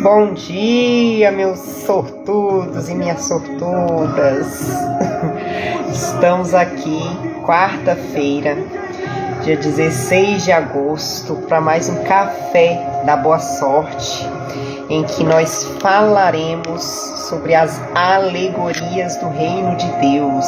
Bom dia, meus sortudos e minhas sortudas. Estamos aqui, quarta-feira, dia 16 de agosto, para mais um Café da Boa Sorte, em que nós falaremos sobre as alegorias do Reino de Deus.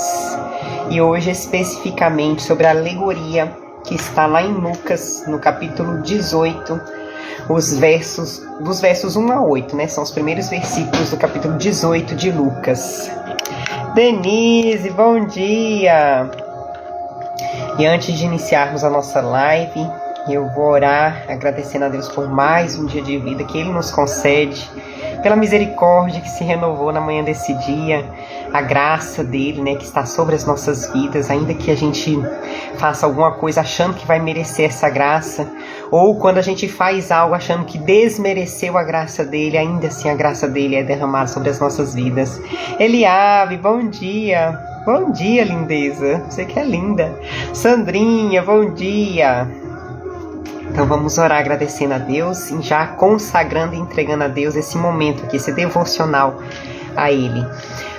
E hoje, especificamente, sobre a alegoria que está lá em Lucas, no capítulo 18, dos versos 1 a 8, né? São os primeiros versículos do capítulo 18 de Lucas. Denise, bom dia! E antes de iniciarmos a nossa live, eu vou orar agradecendo a Deus por mais um dia de vida que Ele nos concede, pela misericórdia que se renovou na manhã desse dia, a graça dele, né, que está sobre as nossas vidas, ainda que a gente faça alguma coisa achando que vai merecer essa graça, ou quando a gente faz algo achando que desmereceu a graça dele, ainda assim a graça dele é derramada sobre as nossas vidas. Eliabe, bom dia! Bom dia, lindeza! Você que é linda! Sandrinha, bom dia! Então vamos orar agradecendo a Deus e já consagrando e entregando a Deus esse momento aqui, esse devocional a Ele.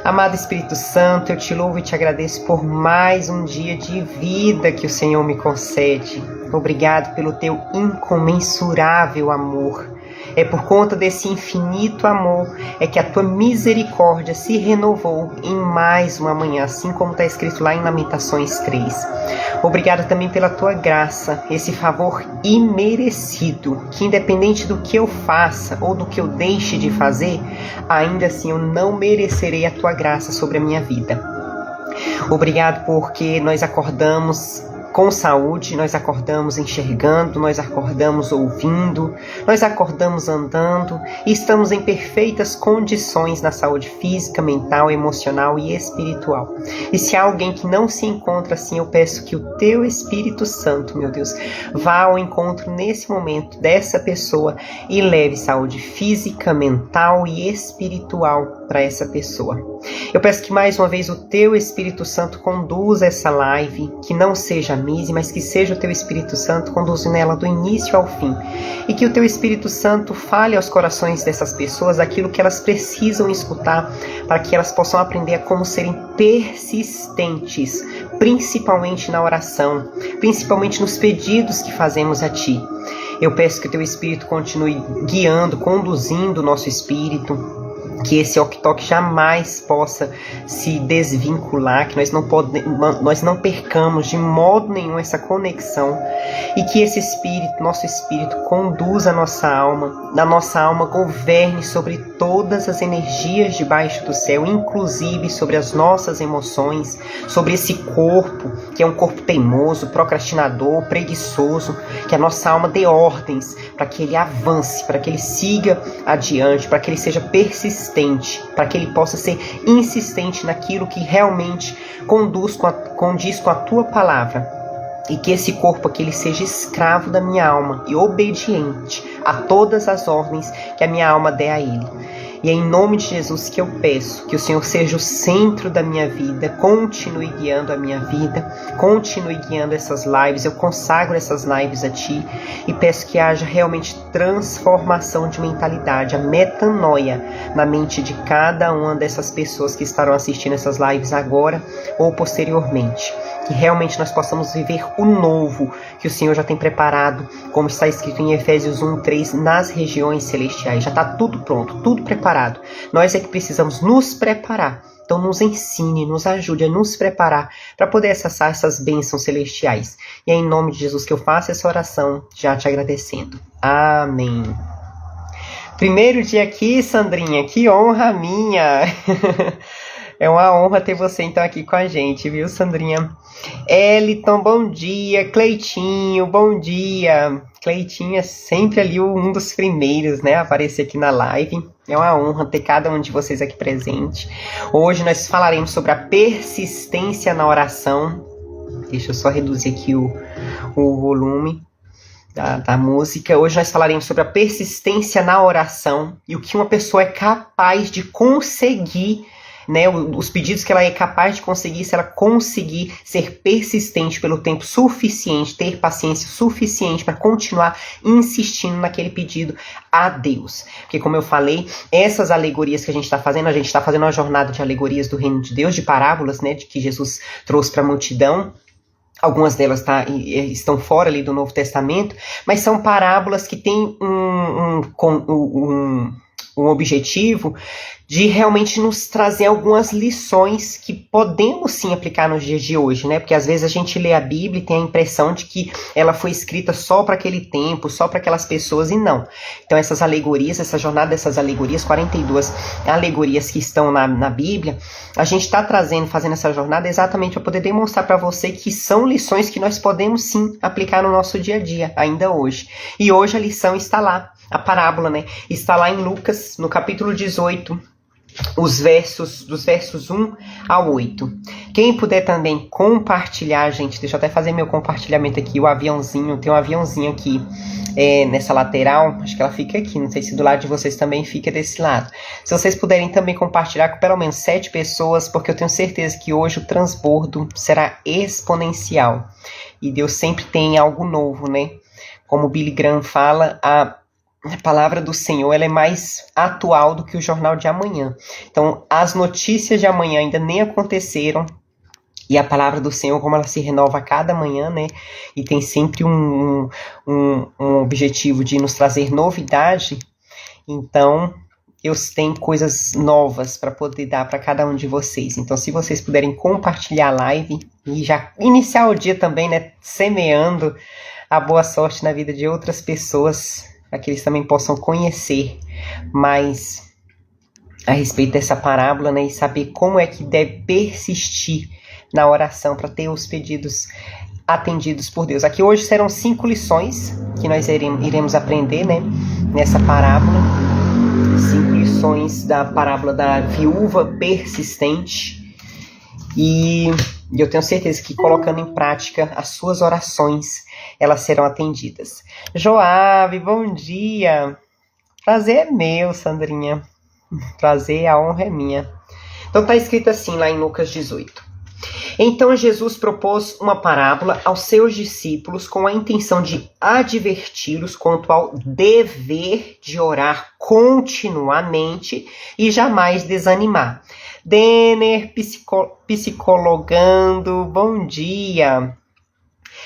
Amado Espírito Santo, eu te louvo e te agradeço por mais um dia de vida que o Senhor me concede. Obrigado pelo teu incomensurável amor. É por conta desse infinito amor é que a tua misericórdia se renovou em mais uma manhã, assim como está escrito lá em Lamentações 3. Obrigado também pela tua graça, esse favor imerecido, que independente do que eu faça ou do que eu deixe de fazer, ainda assim eu não merecerei a tua graça sobre a minha vida. Obrigado porque nós acordamos com saúde, nós acordamos enxergando, nós acordamos ouvindo, nós acordamos andando e estamos em perfeitas condições na saúde física, mental, emocional e espiritual. E se há alguém que não se encontra assim, eu peço que o teu Espírito Santo, meu Deus, vá ao encontro nesse momento dessa pessoa e leve saúde física, mental e espiritual para essa pessoa. Eu peço que mais uma vez o teu Espírito Santo conduza essa live, que não seja a minha, mas que seja o teu Espírito Santo conduzindo ela do início ao fim. E que o teu Espírito Santo fale aos corações dessas pessoas aquilo que elas precisam escutar, para que elas possam aprender a como serem persistentes, principalmente na oração, principalmente nos pedidos que fazemos a ti. Eu peço que o teu Espírito continue guiando, conduzindo o nosso espírito, que esse ok-tok jamais possa se desvincular, que nós não percamos de modo nenhum essa conexão, e que esse espírito, nosso espírito, conduza a nossa alma, na nossa alma governe sobre todas as energias debaixo do céu, inclusive sobre as nossas emoções, sobre esse corpo, que é um corpo teimoso, procrastinador, preguiçoso, que a nossa alma dê ordens para que ele avance, para que ele siga adiante, para que ele seja persistente, para que ele possa ser insistente naquilo que realmente condiz com a tua palavra, e que esse corpo aqui ele seja escravo da minha alma e obediente a todas as ordens que a minha alma der a ele. E é em nome de Jesus que eu peço que o Senhor seja o centro da minha vida, continue guiando a minha vida, continue guiando essas lives. Eu consagro essas lives a Ti e peço que haja realmente transformação de mentalidade, a metanoia na mente de cada uma dessas pessoas que estarão assistindo essas lives agora ou posteriormente. Que realmente nós possamos viver o novo que o Senhor já tem preparado, como está escrito em Efésios 1:3, nas regiões celestiais. Já está tudo pronto, tudo preparado. Nós é que precisamos nos preparar. Então nos ensine, nos ajude a nos preparar para poder acessar essas bênçãos celestiais. E é em nome de Jesus que eu faço essa oração, já te agradecendo. Amém. Primeiro dia aqui, Sandrinha, que honra minha! É uma honra ter você então aqui com a gente, viu, Sandrinha? Eliton, bom dia. Cleitinho, bom dia. Cleitinho é sempre ali um dos primeiros, né, a aparecer aqui na live. É uma honra ter cada um de vocês aqui presente. Hoje nós falaremos sobre a persistência na oração. Deixa eu só reduzir aqui o volume da música. Hoje nós falaremos sobre a persistência na oração e o que uma pessoa é capaz de conseguir né, os pedidos que ela é capaz de conseguir, se ela conseguir ser persistente pelo tempo suficiente, ter paciência suficiente para continuar insistindo naquele pedido a Deus. Porque, como eu falei, essas alegorias que a gente está fazendo uma jornada de alegorias do reino de Deus, de parábolas, né, de que Jesus trouxe para a multidão. Algumas delas estão fora ali do Novo Testamento, mas são parábolas que têm um objetivo de realmente nos trazer algumas lições que podemos sim aplicar nos dias de hoje, né? Porque às vezes a gente lê a Bíblia e tem a impressão de que ela foi escrita só para aquele tempo, só para aquelas pessoas, e não. Então essas alegorias, essa jornada dessas alegorias, 42 alegorias que estão na Bíblia, a gente está fazendo essa jornada exatamente para poder demonstrar para você que são lições que nós podemos sim aplicar no nosso dia a dia, ainda hoje. E hoje a lição está lá, a parábola, né? Está lá em Lucas, no capítulo 18, dos versos 1 ao 8. Quem puder também compartilhar, gente, deixa eu até fazer meu compartilhamento aqui, o aviãozinho, tem um aviãozinho aqui nessa lateral, acho que ela fica aqui, não sei se do lado de vocês também fica desse lado. Se vocês puderem também compartilhar com pelo menos 7 pessoas, porque eu tenho certeza que hoje o transbordo será exponencial. E Deus sempre tem algo novo, né? Como o Billy Graham fala, a palavra do Senhor, ela é mais atual do que o jornal de amanhã. Então, as notícias de amanhã ainda nem aconteceram, e a palavra do Senhor, como ela se renova a cada manhã, né? E tem sempre um objetivo de nos trazer novidade. Então, Deus tem coisas novas para poder dar para cada um de vocês. Então, se vocês puderem compartilhar a live e já iniciar o dia também, né? Semeando a boa sorte na vida de outras pessoas, para que eles também possam conhecer mais a respeito dessa parábola, né, e saber como é que deve persistir na oração para ter os pedidos atendidos por Deus. Aqui hoje serão 5 lições que nós iremos aprender, né, nessa parábola. 5 lições da parábola da viúva persistente. E eu tenho certeza que colocando em prática as suas orações, elas serão atendidas. Joab, bom dia. Prazer é meu, Sandrinha. Prazer, a honra é minha. Então está escrito assim lá em Lucas 18. Então Jesus propôs uma parábola aos seus discípulos com a intenção de adverti-los quanto ao dever de orar continuamente e jamais desanimar. Denner, psicologando, bom dia.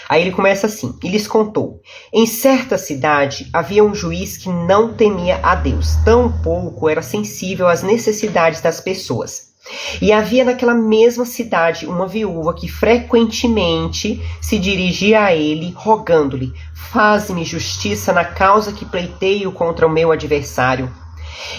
Aí ele começa assim, e lhes contou: em certa cidade havia um juiz que não temia a Deus, tampouco era sensível às necessidades das pessoas. E havia naquela mesma cidade uma viúva que frequentemente se dirigia a ele, rogando-lhe: faze-me justiça na causa que pleiteio contra o meu adversário.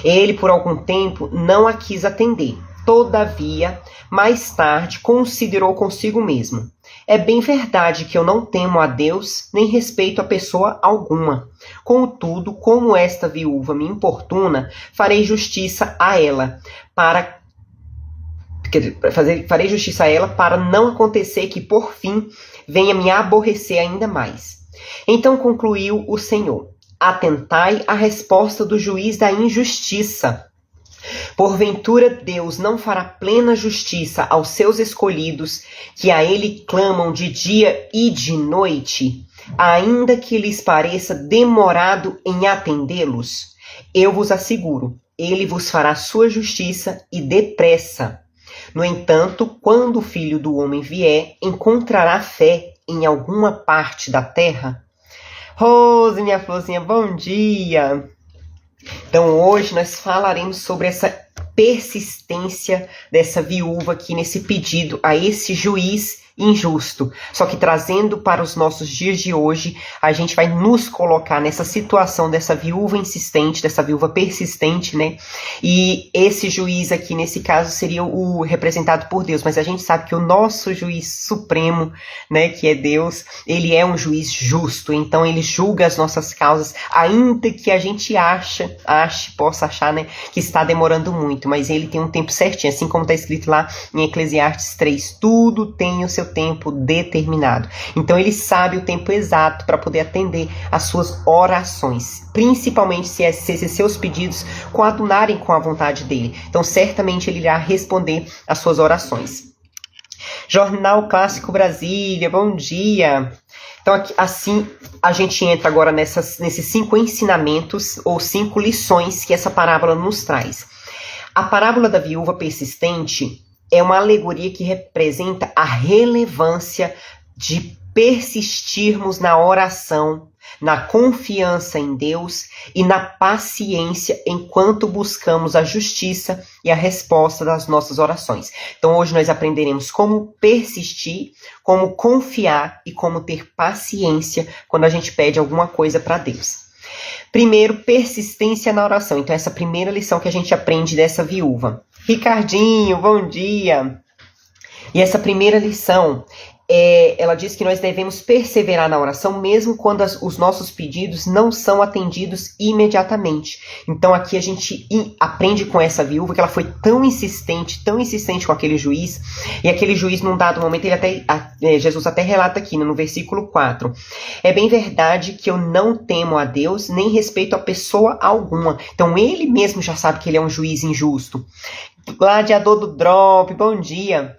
Ele, por algum tempo, não a quis atender. Todavia, mais tarde, considerou consigo mesmo: é bem verdade que eu não temo a Deus, nem respeito a pessoa alguma. Contudo, como esta viúva me importuna, farei justiça a ela, farei justiça a ela para não acontecer que, por fim, venha me aborrecer ainda mais. Então concluiu o Senhor: atentai à resposta do juiz da injustiça. Porventura Deus não fará plena justiça aos seus escolhidos, que a ele clamam de dia e de noite, ainda que lhes pareça demorado em atendê-los? Eu vos asseguro, ele vos fará sua justiça e depressa. No entanto, quando o Filho do Homem vier, encontrará fé em alguma parte da terra? Rose, minha florzinha, bom dia! Então hoje nós falaremos sobre essa persistência dessa viúva aqui nesse pedido a esse juiz injusto. Só que trazendo para os nossos dias de hoje, a gente vai nos colocar nessa situação dessa viúva insistente, dessa viúva persistente, né? E esse juiz aqui, nesse caso, seria o representado por Deus. Mas a gente sabe que o nosso juiz supremo, né, que é Deus, ele é um juiz justo. Então ele julga as nossas causas, ainda que a gente possa achar, né, que está demorando muito. Mas ele tem um tempo certinho, assim como está escrito lá em Eclesiastes 3. Tudo tem o seu tempo determinado. Então ele sabe o tempo exato para poder atender às suas orações, principalmente se esses seus pedidos coadunarem com a vontade dele. Então certamente ele irá responder às suas orações. Jornal Clássico Brasília, bom dia! Então, assim, a gente entra agora nesses 5 ensinamentos ou 5 lições que essa parábola nos traz. A parábola da viúva persistente é uma alegoria que representa a relevância de persistirmos na oração, na confiança em Deus e na paciência enquanto buscamos a justiça e a resposta das nossas orações. Então hoje nós aprenderemos como persistir, como confiar e como ter paciência quando a gente pede alguma coisa para Deus. Primeiro, persistência na oração. Então essa primeira lição que a gente aprende dessa viúva. Ricardinho, bom dia! E essa primeira lição, ela diz que nós devemos perseverar na oração mesmo quando os nossos pedidos não são atendidos imediatamente. Então aqui a gente aprende com essa viúva que ela foi tão insistente com aquele juiz, e aquele juiz num dado momento, Jesus até relata aqui no versículo 4, é bem verdade que eu não temo a Deus, nem respeito a pessoa alguma. Então ele mesmo já sabe que ele é um juiz injusto. Gladiador do Drop, bom dia!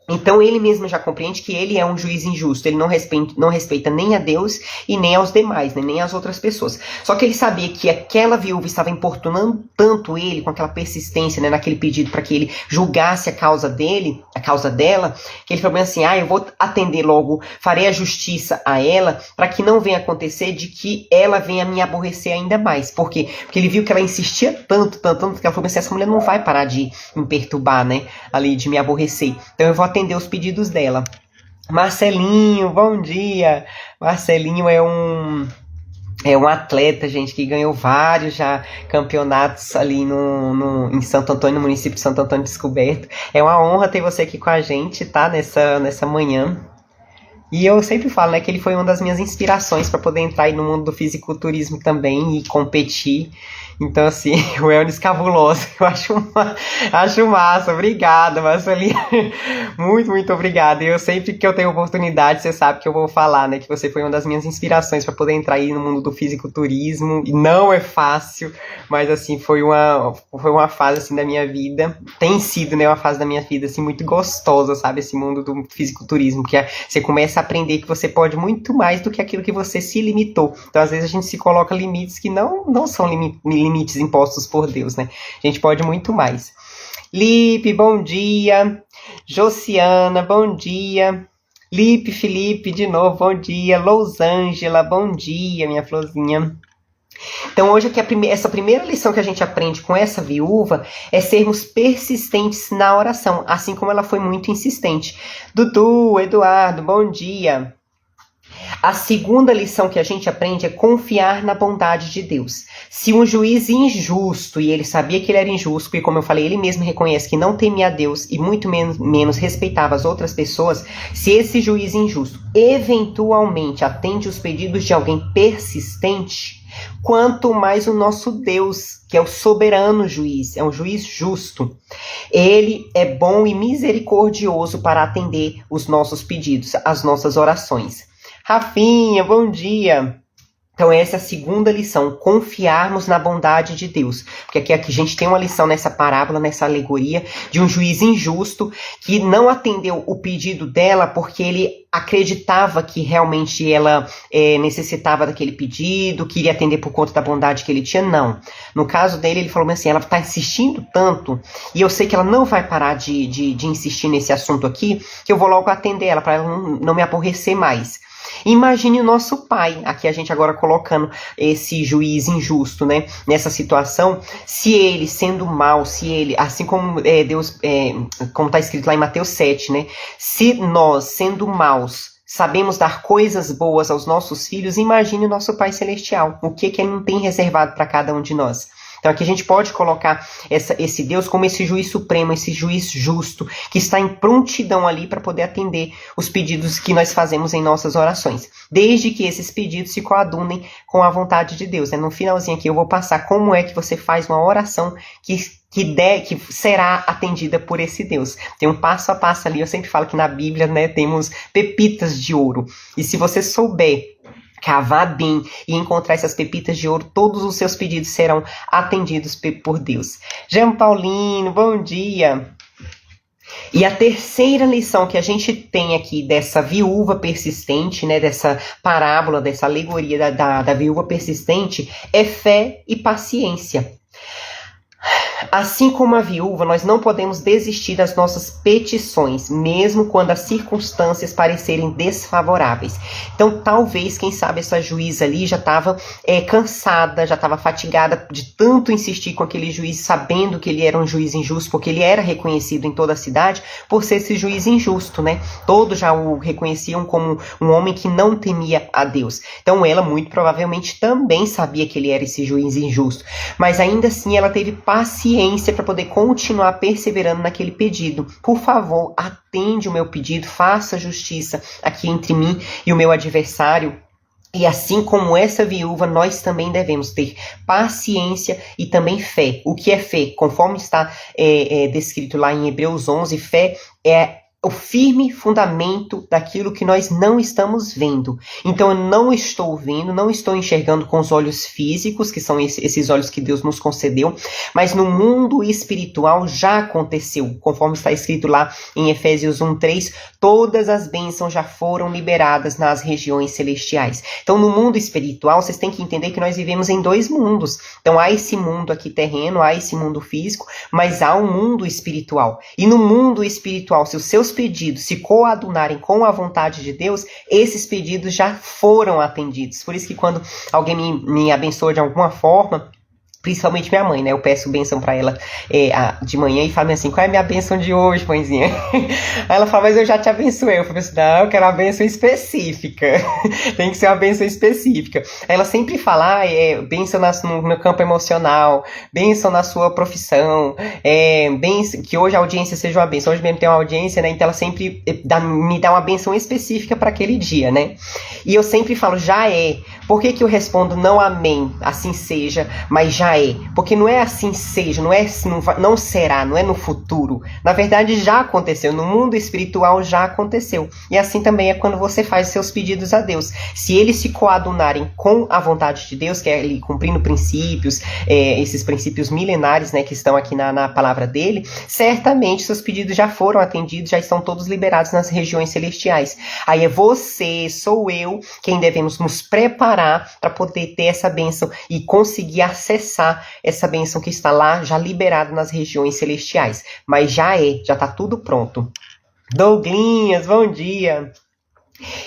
Então ele mesmo já compreende que ele é um juiz injusto, ele não respeita nem a Deus e nem aos demais, né, nem as outras pessoas. Só que ele sabia que aquela viúva estava importunando tanto ele, com aquela persistência, né, naquele pedido para que ele julgasse a causa dela, que ele falou assim, eu vou atender logo, farei a justiça a ela, para que não venha acontecer de que ela venha me aborrecer ainda mais. Por quê? Porque ele viu que ela insistia tanto, que ela falou assim, essa mulher não vai parar de me perturbar, né, ali, de me aborrecer. Então eu vou atender os pedidos dela. Marcelinho, bom dia! Marcelinho é um atleta, gente, que ganhou vários já campeonatos ali em Santo Antônio, no município de Santo Antônio Descoberto. É uma honra ter você aqui com a gente, tá? Nessa manhã. E eu sempre falo, né, que ele foi uma das minhas inspirações para poder entrar aí no mundo do fisiculturismo também e competir. Então, assim, o Elnis cabuloso, eu acho massa. Obrigada, Marcelinho. Muito, muito obrigada. E eu sempre que eu tenho oportunidade, você sabe que eu vou falar, né, que você foi uma das minhas inspirações para poder entrar aí no mundo do fisiculturismo. E não é fácil, mas, assim, foi uma fase, assim, da minha vida. Tem sido, né, uma fase da minha vida, assim, muito gostosa, sabe, esse mundo do fisiculturismo, que você começa a aprender que você pode muito mais do que aquilo que você se limitou. Então, às vezes, a gente se coloca limites que não são limites impostos por Deus, né? A gente pode muito mais. Lipe, bom dia. Josiana, bom dia. Lipe, Felipe, de novo, bom dia. Lousângela, bom dia, minha florzinha. Então hoje aqui essa primeira lição que a gente aprende com essa viúva é sermos persistentes na oração, assim como ela foi muito insistente. Dudu, Eduardo, bom dia. A segunda lição que a gente aprende é confiar na bondade de Deus. Se um juiz injusto, e ele sabia que ele era injusto, e como eu falei, ele mesmo reconhece que não temia a Deus e muito menos respeitava as outras pessoas, se esse juiz injusto eventualmente atende os pedidos de alguém persistente, quanto mais o nosso Deus, que é o soberano juiz, é um juiz justo. Ele é bom e misericordioso para atender os nossos pedidos, as nossas orações. Rafinha, bom dia! Então essa é a segunda lição, confiarmos na bondade de Deus. Porque aqui a gente tem uma lição nessa parábola, nessa alegoria, de um juiz injusto que não atendeu o pedido dela porque ele acreditava que realmente ela necessitava daquele pedido, queria atender por conta da bondade que ele tinha. Não. No caso dele, ele falou assim, ela está insistindo tanto, e eu sei que ela não vai parar de insistir nesse assunto aqui, que eu vou logo atender ela, para ela não me aborrecer mais. Imagine o nosso pai, aqui a gente agora colocando esse juiz injusto, né, nessa situação, se ele sendo mau, se ele, assim como Deus, como está escrito lá em Mateus 7, né, se nós sendo maus sabemos dar coisas boas aos nossos filhos, imagine o nosso Pai Celestial, o que ele não tem reservado para cada um de nós. Então aqui a gente pode colocar esse Deus como esse juiz supremo, esse juiz justo, que está em prontidão ali para poder atender os pedidos que nós fazemos em nossas orações. Desde que esses pedidos se coadunem com a vontade de Deus. No finalzinho aqui eu vou passar como é que você faz uma oração que que será atendida por esse Deus. Tem um passo a passo ali, eu sempre falo que na Bíblia, né, temos pepitas de ouro. E se você souber cavar bem e encontrar essas pepitas de ouro, todos os seus pedidos serão atendidos por Deus. Jean Paulino, bom dia! E a terceira lição que a gente tem aqui dessa viúva persistente, né, dessa parábola, dessa alegoria da viúva persistente, é fé e paciência. Assim como a viúva, nós não podemos desistir das nossas petições, mesmo quando as circunstâncias parecerem desfavoráveis. Então, talvez, quem sabe, essa juíza ali já estava cansada, já estava fatigada de tanto insistir com aquele juiz, sabendo que ele era um juiz injusto, porque ele era reconhecido em toda a cidade por ser esse juiz injusto, né? Todos já o reconheciam como um homem que não temia a Deus. Então, ela muito provavelmente também sabia que ele era esse juiz injusto, mas ainda assim ela teve paciência para poder continuar perseverando naquele pedido. Por favor, atende o meu pedido, faça justiça aqui entre mim e o meu adversário. E assim como essa viúva, nós também devemos ter paciência e também fé. O que é fé? Conforme está descrito lá em Hebreus 11, fé é o firme fundamento daquilo que nós não estamos vendo. Então eu não estou vendo, não estou enxergando com os olhos físicos, que são esses olhos que Deus nos concedeu, mas no mundo espiritual já aconteceu. Conforme está escrito lá em Efésios 1:3, todas as bênçãos já foram liberadas nas regiões celestiais. Então no mundo espiritual, vocês têm que entender que nós vivemos em dois mundos. Então há esse mundo aqui terreno, há esse mundo físico, mas há um mundo espiritual. E no mundo espiritual, se os seus pedidos se coadunarem com a vontade de Deus, esses pedidos já foram atendidos. Por isso que quando alguém me abençoa de alguma forma, principalmente minha mãe, né? Eu peço bênção pra ela de manhã e falo assim, qual é a minha bênção de hoje, mãezinha? Aí ela fala, mas eu já te abençoei. Eu falo assim, não, eu quero uma bênção específica. Tem que ser uma bênção específica. Aí ela sempre fala, bênção no meu campo emocional, bênção na sua profissão, bênção, que hoje a audiência seja uma bênção. Hoje mesmo tem uma audiência, né? Então ela sempre me dá uma bênção específica para aquele dia, né? E eu sempre falo, já é. Por que eu respondo não amém, assim seja, mas já é? Porque não é assim seja, não será, não é no futuro. Na verdade já aconteceu, no mundo espiritual já aconteceu. E assim também é quando você faz seus pedidos a Deus. Se eles se coadunarem com a vontade de Deus, que é ele cumprindo princípios, esses princípios milenares, né, que estão aqui na palavra dele, certamente seus pedidos já foram atendidos, já estão todos liberados nas regiões celestiais. Aí é você, sou eu, quem devemos nos preparar para poder ter essa bênção e conseguir acessar essa bênção que está lá, já liberada nas regiões celestiais. Mas já está tudo pronto. Douglinhas, bom dia!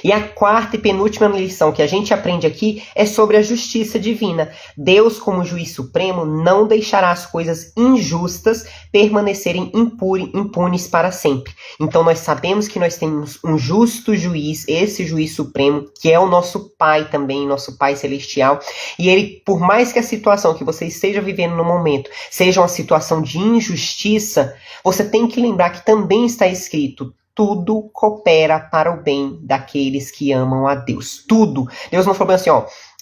E a quarta e penúltima lição que a gente aprende aqui é sobre a justiça divina. Deus, como juiz supremo, não deixará as coisas injustas permanecerem impunes para sempre. Então nós sabemos que nós temos um justo juiz, esse juiz supremo, que é o nosso Pai também, nosso Pai celestial. E ele, por mais que a situação que você esteja vivendo no momento seja uma situação de injustiça, você tem que lembrar que também está escrito: tudo coopera para o bem daqueles que amam a Deus. Tudo. Deus não falou assim,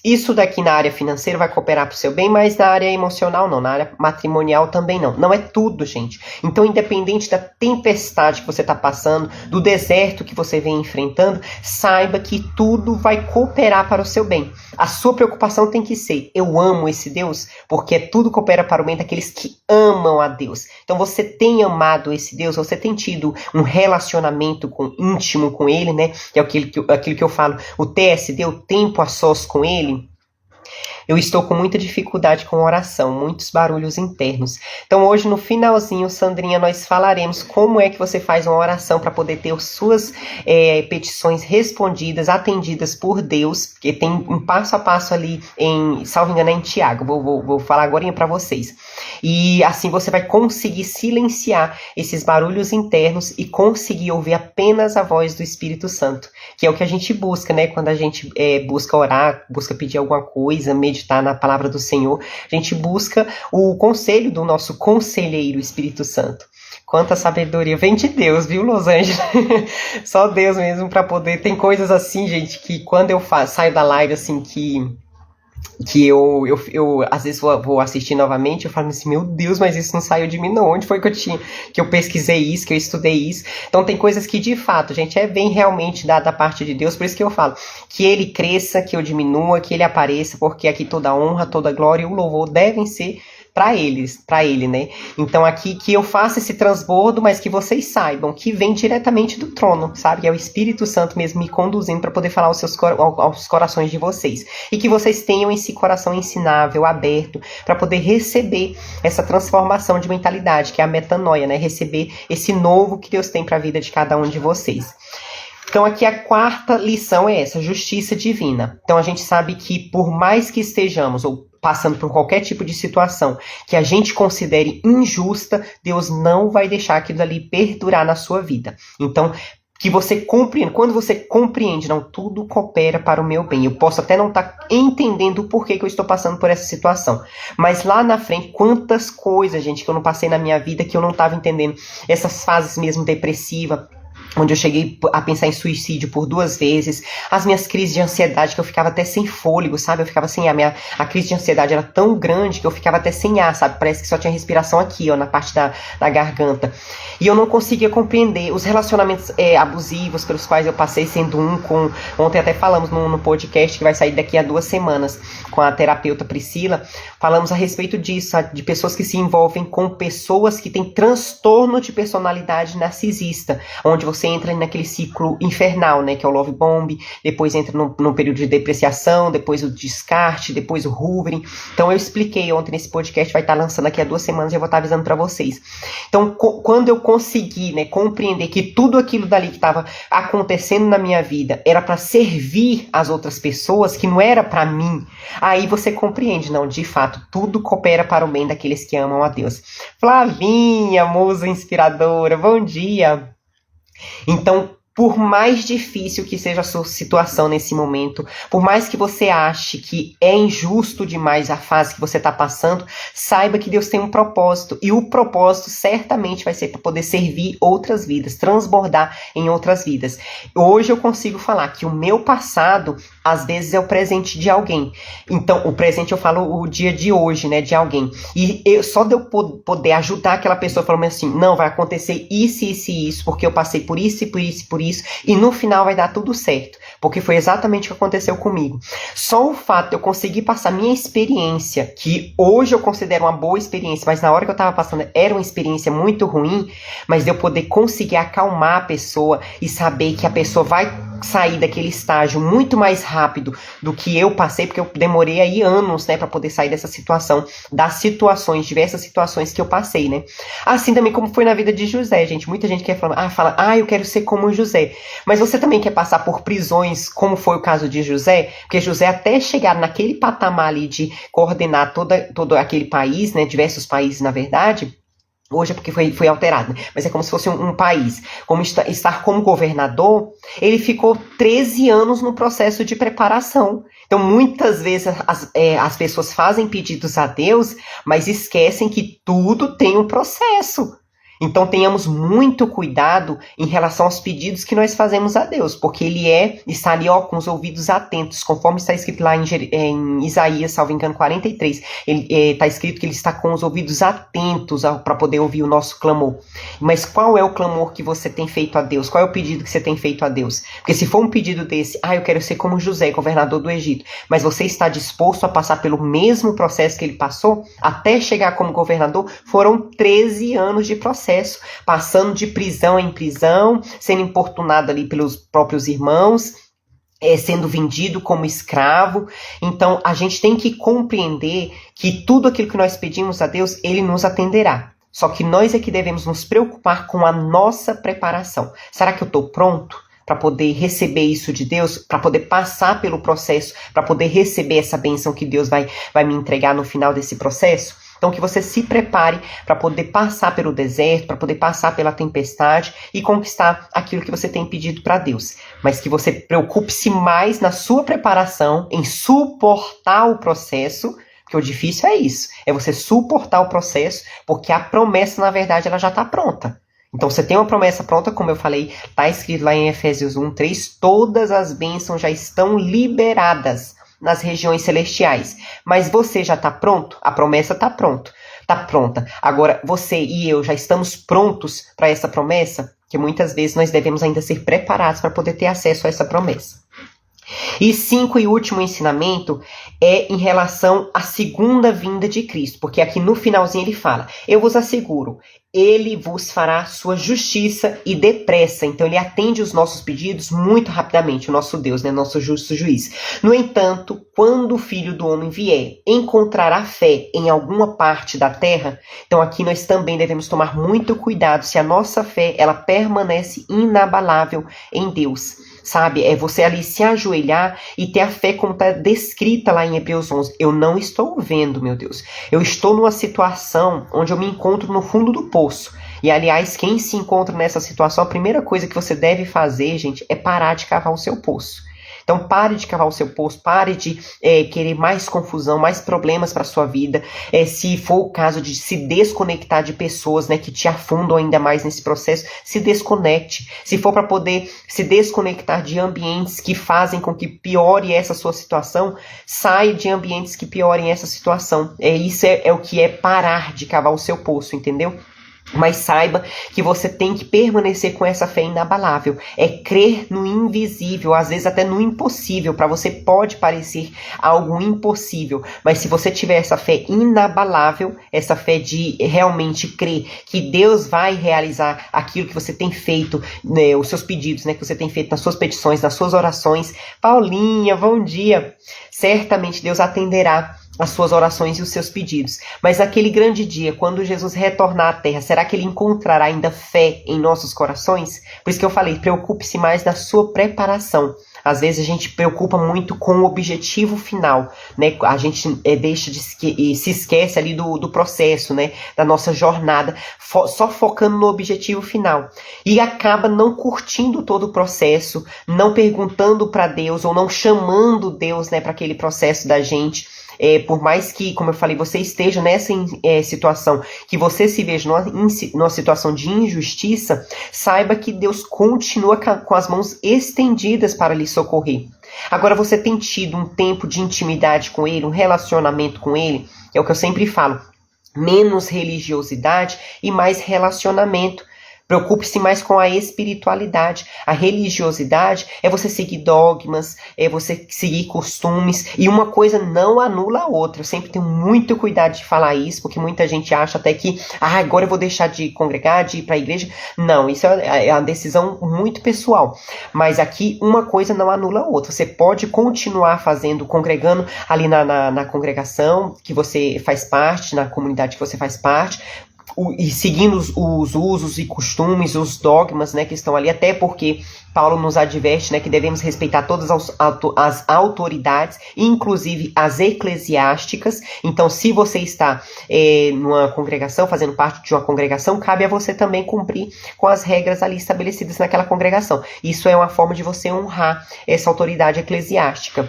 isso daqui na área financeira vai cooperar para o seu bem, mas na área emocional não, na área matrimonial também não. Não é tudo, gente. Então, independente da tempestade que você está passando, do deserto que você vem enfrentando, saiba que tudo vai cooperar para o seu bem. A sua preocupação tem que ser, eu amo esse Deus, porque tudo coopera para o bem daqueles que amam a Deus. Então, você tem amado esse Deus, você tem tido um relacionamento íntimo com Ele, né? Que é aquilo que eu falo, o TSD, o tempo a sós com Ele. Eu estou com muita dificuldade com oração, muitos barulhos internos. Então hoje no finalzinho, Sandrinha, nós falaremos como é que você faz uma oração para poder ter suas petições respondidas, atendidas por Deus, porque tem um passo a passo ali salvo engano, em Tiago, vou falar agora para vocês. E assim você vai conseguir silenciar esses barulhos internos e conseguir ouvir apenas a voz do Espírito Santo, que é o que a gente busca, né? Quando a gente busca orar, busca pedir alguma coisa, meditar na palavra do Senhor, a gente busca o conselho do nosso conselheiro Espírito Santo. Quanta sabedoria vem de Deus, viu, Los Angeles? Só Deus mesmo para poder. Tem coisas assim, gente, que quando eu saio da live, assim, que que eu às vezes vou assistir novamente, eu falo assim, meu Deus, mas isso não saiu de mim não, onde foi que eu pesquisei isso, que eu estudei isso? Então tem coisas que de fato, gente, vem realmente da parte de Deus, por isso que eu falo, que ele cresça, que eu diminua, que ele apareça, porque aqui toda honra, toda glória e o louvor devem ser para ele, né? Então aqui que eu faça esse transbordo, mas que vocês saibam que vem diretamente do trono, sabe? Que é o Espírito Santo mesmo me conduzindo para poder falar aos corações de vocês. E que vocês tenham esse coração ensinável, aberto, para poder receber essa transformação de mentalidade, que é a metanoia, né? Receber esse novo que Deus tem para a vida de cada um de vocês. Então aqui a quarta lição é essa, justiça divina. Então a gente sabe que por mais que estejamos ou passando por qualquer tipo de situação que a gente considere injusta, Deus não vai deixar aquilo ali perdurar na sua vida. Então, que você compreenda, quando você compreende, não, tudo coopera para o meu bem. Eu posso até não estar entendendo o porquê que eu estou passando por essa situação, mas lá na frente, quantas coisas, gente, que eu não passei na minha vida que eu não estava entendendo, essas fases mesmo depressivas, onde eu cheguei a pensar em suicídio por 2 vezes, as minhas crises de ansiedade, que eu ficava até sem fôlego, sabe? Eu ficava sem ar, a crise de ansiedade era tão grande que eu ficava até sem ar, sabe? Parece que só tinha respiração aqui, ó, na parte da garganta. E eu não conseguia compreender os relacionamentos abusivos pelos quais eu passei, sendo ontem até falamos no podcast que vai sair daqui a 2 semanas, com a terapeuta Priscila, falamos a respeito disso, sabe? De pessoas que se envolvem com pessoas que têm transtorno de personalidade narcisista, onde você entra naquele ciclo infernal, né, que é o love bomb, depois entra no período de depreciação, depois o descarte, depois o hoovering. Então eu expliquei ontem nesse podcast, vai estar lançando daqui a 2 semanas, eu vou estar avisando para vocês. Então quando eu consegui, né, compreender que tudo aquilo dali que estava acontecendo na minha vida era para servir as outras pessoas, que não era para mim, aí você compreende, não, de fato, tudo coopera para o bem daqueles que amam a Deus. Flavinha, musa inspiradora, bom dia! Então, por mais difícil que seja a sua situação nesse momento, por mais que você ache que é injusto demais a fase que você está passando, saiba que Deus tem um propósito, e o propósito certamente vai ser para poder servir outras vidas, transbordar em outras vidas. Hoje eu consigo falar que o meu passado, às vezes, é o presente de alguém. Então, o presente eu falo o dia de hoje, né, de alguém. E só de eu poder ajudar aquela pessoa falando assim, não, vai acontecer isso, isso e isso, porque eu passei por isso e por isso e por isso, e no final vai dar tudo certo, porque foi exatamente o que aconteceu comigo. Só o fato de eu conseguir passar minha experiência, que hoje eu considero uma boa experiência, mas na hora que eu estava passando era uma experiência muito ruim, mas de eu poder conseguir acalmar a pessoa e saber que a pessoa vai sair daquele estágio muito mais rápido do que eu passei, porque eu demorei aí anos, né, para poder sair dessa situação, das situações, diversas situações que eu passei, né. Assim também como foi na vida de José, gente. Muita gente quer falar, eu quero ser como José. Mas você também quer passar por prisões, como foi o caso de José? Porque José, até chegar naquele patamar ali de coordenar todo aquele país, né, diversos países na verdade, hoje é porque foi alterado, né? Mas é como se fosse um país. Como estar como governador, ele ficou 13 anos no processo de preparação. Então, muitas vezes as pessoas fazem pedidos a Deus, mas esquecem que tudo tem um processo. Então tenhamos muito cuidado em relação aos pedidos que nós fazemos a Deus, porque Ele está ali com os ouvidos atentos, conforme está escrito lá em Isaías, salvo engano, 43, está escrito que Ele está com os ouvidos atentos para poder ouvir o nosso clamor. Mas qual é o clamor que você tem feito a Deus? Qual é o pedido que você tem feito a Deus? Porque se for um pedido desse, eu quero ser como José, governador do Egito, mas você está disposto a passar pelo mesmo processo que ele passou, até chegar como governador, foram 13 anos de processo, passando de prisão em prisão, sendo importunado ali pelos próprios irmãos, sendo vendido como escravo. Então a gente tem que compreender que tudo aquilo que nós pedimos a Deus, Ele nos atenderá. Só que nós é que devemos nos preocupar com a nossa preparação. Será que eu estou pronto para poder receber isso de Deus, para poder passar pelo processo, para poder receber essa bênção que Deus vai me entregar no final desse processo? Então que você se prepare para poder passar pelo deserto, para poder passar pela tempestade e conquistar aquilo que você tem pedido para Deus. Mas que você preocupe-se mais na sua preparação, em suportar o processo, porque o difícil é isso, é você suportar o processo, porque a promessa, na verdade, ela já está pronta. Então você tem uma promessa pronta, como eu falei, está escrito lá em Efésios 1:3, todas as bênçãos já estão liberadas. nas regiões celestiais. Mas você já está pronto? A promessa está pronta. Agora, você e eu já estamos prontos para essa promessa? Que muitas vezes nós devemos ainda ser preparados para poder ter acesso a essa promessa. E 5 e último ensinamento é em relação à segunda vinda de Cristo, porque aqui no finalzinho ele fala: eu vos asseguro, ele vos fará sua justiça e depressa. Então ele atende os nossos pedidos muito rapidamente, o nosso Deus, né, nosso justo juiz. No entanto, quando o Filho do Homem vier, encontrará fé em alguma parte da terra? Então aqui nós também devemos tomar muito cuidado se a nossa fé ela permanece inabalável em Deus. Sabe, é você ali se ajoelhar e ter a fé como está descrita lá em Hebreus 11. Eu não estou vendo, meu Deus. Eu estou numa situação onde eu me encontro no fundo do poço. E, aliás, quem se encontra nessa situação, a primeira coisa que você deve fazer, gente, é parar de cavar o seu poço. Então, pare de cavar o seu poço, pare de querer mais confusão, mais problemas para a sua vida. Se for o caso de se desconectar de pessoas, né, que te afundam ainda mais nesse processo, se desconecte. Se for para poder se desconectar de ambientes que fazem com que piore essa sua situação, saia de ambientes que piorem essa situação. Isso é o que é parar de cavar o seu poço, entendeu? Mas saiba que você tem que permanecer com essa fé inabalável. É crer no invisível, às vezes até no impossível. Para você pode parecer algo impossível, mas se você tiver essa fé inabalável, essa fé de realmente crer que Deus vai realizar aquilo que você tem feito, né, os seus pedidos, né, que você tem feito nas suas petições, nas suas orações. Paulinha, bom dia! Certamente Deus atenderá as suas orações e os seus pedidos. Mas naquele grande dia, quando Jesus retornar à terra, será que ele encontrará ainda fé em nossos corações? Por isso que eu falei, preocupe-se mais da sua preparação. Às vezes a gente preocupa muito com o objetivo final, né? A gente deixa se esquece ali do processo, né? Da nossa jornada, só focando no objetivo final. E acaba não curtindo todo o processo, não perguntando para Deus ou não chamando Deus, né, para aquele processo da gente. Por mais que, como eu falei, você esteja nessa situação, que você se veja numa situação de injustiça, saiba que Deus continua com as mãos estendidas para lhe socorrer. Agora, você tem tido um tempo de intimidade com Ele, um relacionamento com Ele? É o que eu sempre falo, menos religiosidade e mais relacionamento. Preocupe-se mais com a espiritualidade. A religiosidade é você seguir dogmas, é você seguir costumes, e uma coisa não anula a outra. Eu sempre tenho muito cuidado de falar isso, porque muita gente acha até que agora eu vou deixar de congregar, de ir para a igreja. Não, isso é uma decisão muito pessoal. Mas aqui uma coisa não anula a outra. Você pode continuar congregando ali na congregação que você faz parte, na comunidade que você faz parte, e seguindo os usos e costumes, os dogmas, né, que estão ali, até porque Paulo nos adverte, né, que devemos respeitar todas as autoridades, inclusive as eclesiásticas. Então, se você está numa congregação, fazendo parte de uma congregação, cabe a você também cumprir com as regras ali estabelecidas naquela congregação. Isso é uma forma de você honrar essa autoridade eclesiástica.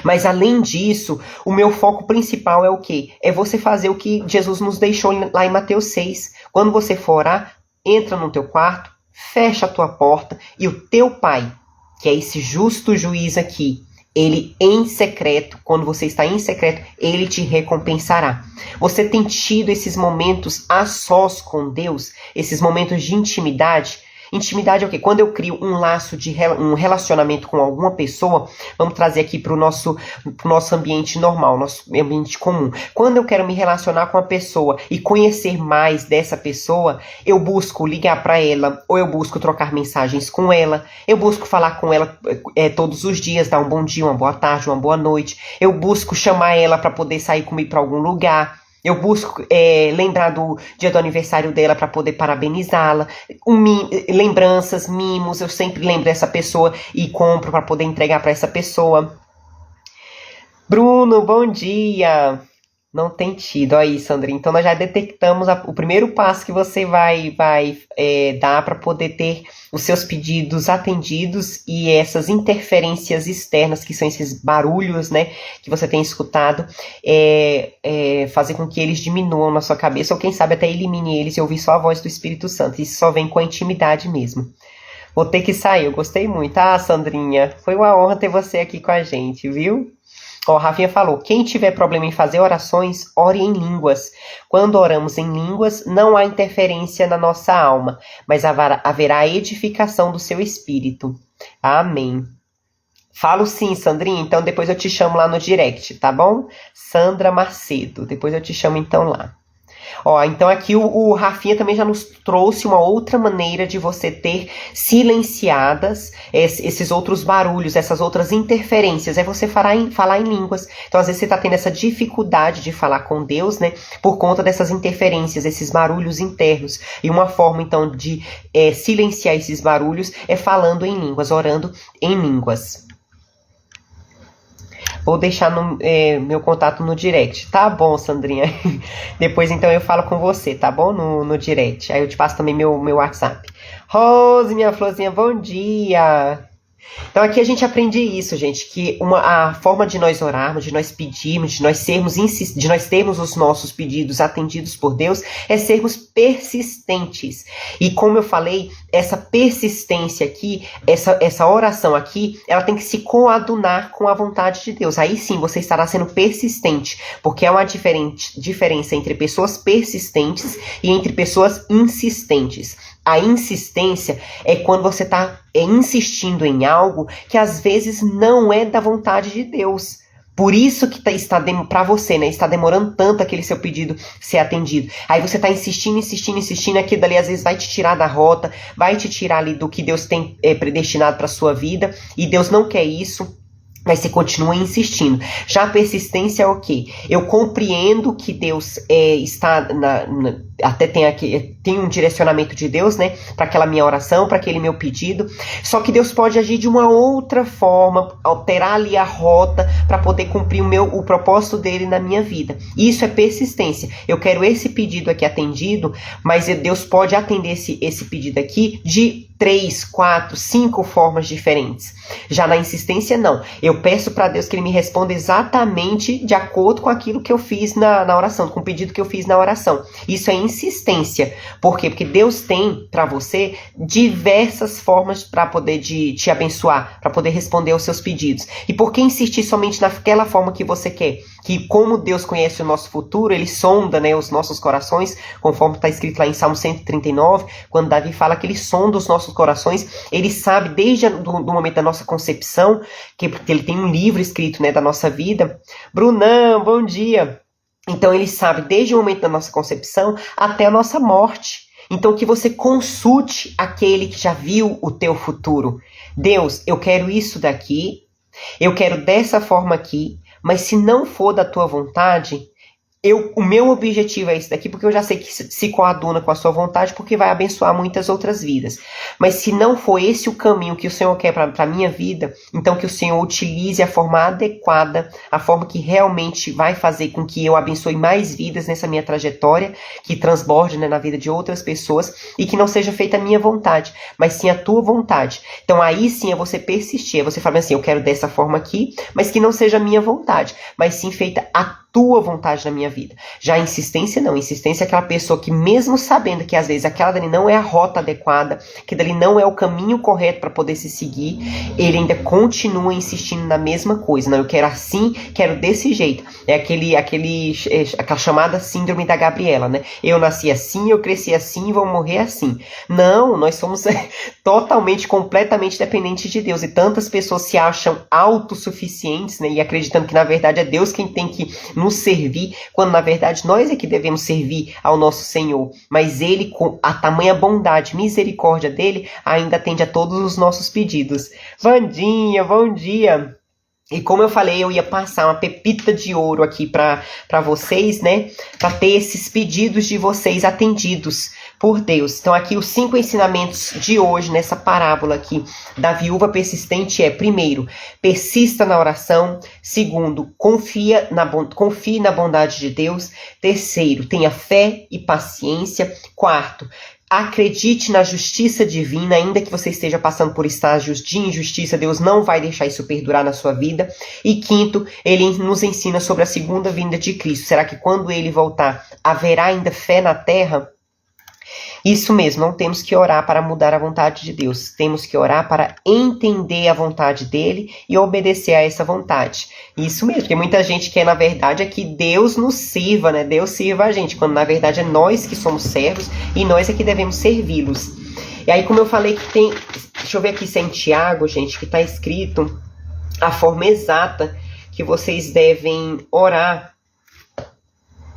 Mas além disso, o meu foco principal é o quê? É você fazer o que Jesus nos deixou lá em Mateus 6. Quando você for orar, entra no teu quarto, fecha a tua porta e o teu Pai, que é esse justo juiz aqui, ele em secreto, quando você está em secreto, ele te recompensará. Você tem tido esses momentos a sós com Deus, esses momentos de intimidade? Intimidade é o quê? Quando eu crio um laço um relacionamento com alguma pessoa, vamos trazer aqui para o nosso ambiente normal, nosso ambiente comum. Quando eu quero me relacionar com uma pessoa e conhecer mais dessa pessoa, eu busco ligar para ela, ou eu busco trocar mensagens com ela, eu busco falar com ela todos os dias, dar um bom dia, uma boa tarde, uma boa noite, eu busco chamar ela para poder sair comigo para algum lugar. Eu busco lembrar do dia do aniversário dela para poder parabenizá-la. Lembranças, mimos, eu sempre lembro dessa pessoa e compro para poder entregar para essa pessoa. Bruno, bom dia! Não tem tido. Aí, Sandrinha. Então, nós já detectamos o primeiro passo que você vai dar para poder ter os seus pedidos atendidos e essas interferências externas, que são esses barulhos, né, que você tem escutado, fazer com que eles diminuam na sua cabeça, ou quem sabe até elimine eles e ouvir só a voz do Espírito Santo. Isso só vem com a intimidade mesmo. Vou ter que sair, eu gostei muito. Ah, Sandrinha, foi uma honra ter você aqui com a gente, viu? Ó, Rafinha falou, quem tiver problema em fazer orações, ore em línguas. Quando oramos em línguas, não há interferência na nossa alma, mas haverá edificação do seu espírito. Amém. Falo sim, Sandrinha, então depois eu te chamo lá no direct, tá bom? Sandra Macedo, depois eu te chamo então lá. Ó, então aqui o Rafinha também já nos trouxe uma outra maneira de você ter silenciadas esses outros barulhos, essas outras interferências, é você falar em línguas. Então às vezes você está tendo essa dificuldade de falar com Deus, né, por conta dessas interferências, esses barulhos internos. E uma forma então de silenciar esses barulhos é falando em línguas, orando em línguas. Vou deixar meu contato no direct. Tá bom, Sandrinha. Depois, então, eu falo com você, tá bom? No direct. Aí eu te passo também meu WhatsApp. Rose, minha florzinha, bom dia. Então aqui a gente aprende isso, gente, que a forma de nós orarmos, de nós pedirmos, de nós termos os nossos pedidos atendidos por Deus, é sermos persistentes. E como eu falei, essa persistência aqui, essa oração aqui, ela tem que se coadunar com a vontade de Deus. Aí sim você estará sendo persistente, porque há uma diferença entre pessoas persistentes e entre pessoas insistentes. A insistência é quando você está insistindo em algo que às vezes não é da vontade de Deus. Por isso que para você, né, está demorando tanto aquele seu pedido ser atendido. Aí você está insistindo, aquilo dali às vezes vai te tirar da rota, vai te tirar ali do que Deus tem predestinado para sua vida, e Deus não quer isso. Mas você continua insistindo. Já a persistência é o quê? Eu compreendo que Deus está até tem um direcionamento de Deus, né, para aquela minha oração, para aquele meu pedido. Só que Deus pode agir de uma outra forma, alterar ali a rota para poder cumprir o propósito dele na minha vida. Isso é persistência. Eu quero esse pedido aqui atendido, mas Deus pode atender esse pedido aqui de 3, 4, 5 formas diferentes. Já na insistência, não. Eu peço para Deus que Ele me responda exatamente de acordo com aquilo que eu fiz na oração, com o pedido que eu fiz na oração. Isso é insistência. Por quê? Porque Deus tem para você diversas formas para poder te abençoar, para poder responder aos seus pedidos. E por que insistir somente naquela forma que você quer? Que como Deus conhece o nosso futuro, Ele sonda, né, os nossos corações, conforme está escrito lá em Salmo 139, quando Davi fala que Ele sonda os nossos corações, Ele sabe desde do momento da nossa concepção, porque Ele tem um livro escrito, né, da nossa vida. Brunão, bom dia! Então Ele sabe desde o momento da nossa concepção até a nossa morte. Então que você consulte aquele que já viu o teu futuro. Deus, eu quero isso daqui, eu quero dessa forma aqui, mas se não for da tua vontade, o meu objetivo é esse daqui, porque eu já sei que se coaduna com a sua vontade, porque vai abençoar muitas outras vidas. Mas se não for esse o caminho que o Senhor quer para a minha vida, então que o Senhor utilize a forma adequada, a forma que realmente vai fazer com que eu abençoe mais vidas nessa minha trajetória, que transborde, né, na vida de outras pessoas, e que não seja feita a minha vontade, mas sim a tua vontade. Então aí sim é você persistir, é você falar assim, eu quero dessa forma aqui, mas que não seja a minha vontade, mas sim feita a tua vontade na minha vida. Já a insistência não. Insistência é aquela pessoa que mesmo sabendo que às vezes aquela dali não é a rota adequada, que dali não é o caminho correto para poder se seguir, ele ainda continua insistindo na mesma coisa. Não, eu quero assim, quero desse jeito. É aquela chamada síndrome da Gabriela, né? Eu nasci assim, eu cresci assim e vou morrer assim. Não, nós somos totalmente, completamente dependentes de Deus. E tantas pessoas se acham autossuficientes, né? E acreditando que na verdade é Deus quem tem que nos servir, quando na verdade nós é que devemos servir ao nosso Senhor, mas Ele, com a tamanha bondade, misericórdia dele, ainda atende a todos os nossos pedidos. Vandinha, bom dia! E como eu falei, eu ia passar uma pepita de ouro aqui para vocês, né? Para ter esses pedidos de vocês atendidos por Deus. Então aqui os 5 ensinamentos de hoje, nessa parábola aqui da viúva persistente é: primeiro, persista na oração. Segundo, confie na bondade de Deus. Terceiro, tenha fé e paciência. Quarto, acredite na justiça divina, ainda que você esteja passando por estágios de injustiça, Deus não vai deixar isso perdurar na sua vida. E quinto, ele nos ensina sobre a segunda vinda de Cristo. Será que quando ele voltar, haverá ainda fé na terra? Isso mesmo, não temos que orar para mudar a vontade de Deus. Temos que orar para entender a vontade dele e obedecer a essa vontade. Isso mesmo, porque muita gente quer, na verdade, é que Deus nos sirva, né? Deus sirva a gente, quando na verdade é nós que somos servos e nós é que devemos servi-los. E aí, como eu falei que tem... Deixa eu ver aqui se é em Tiago, gente, que está escrito a forma exata que vocês devem orar.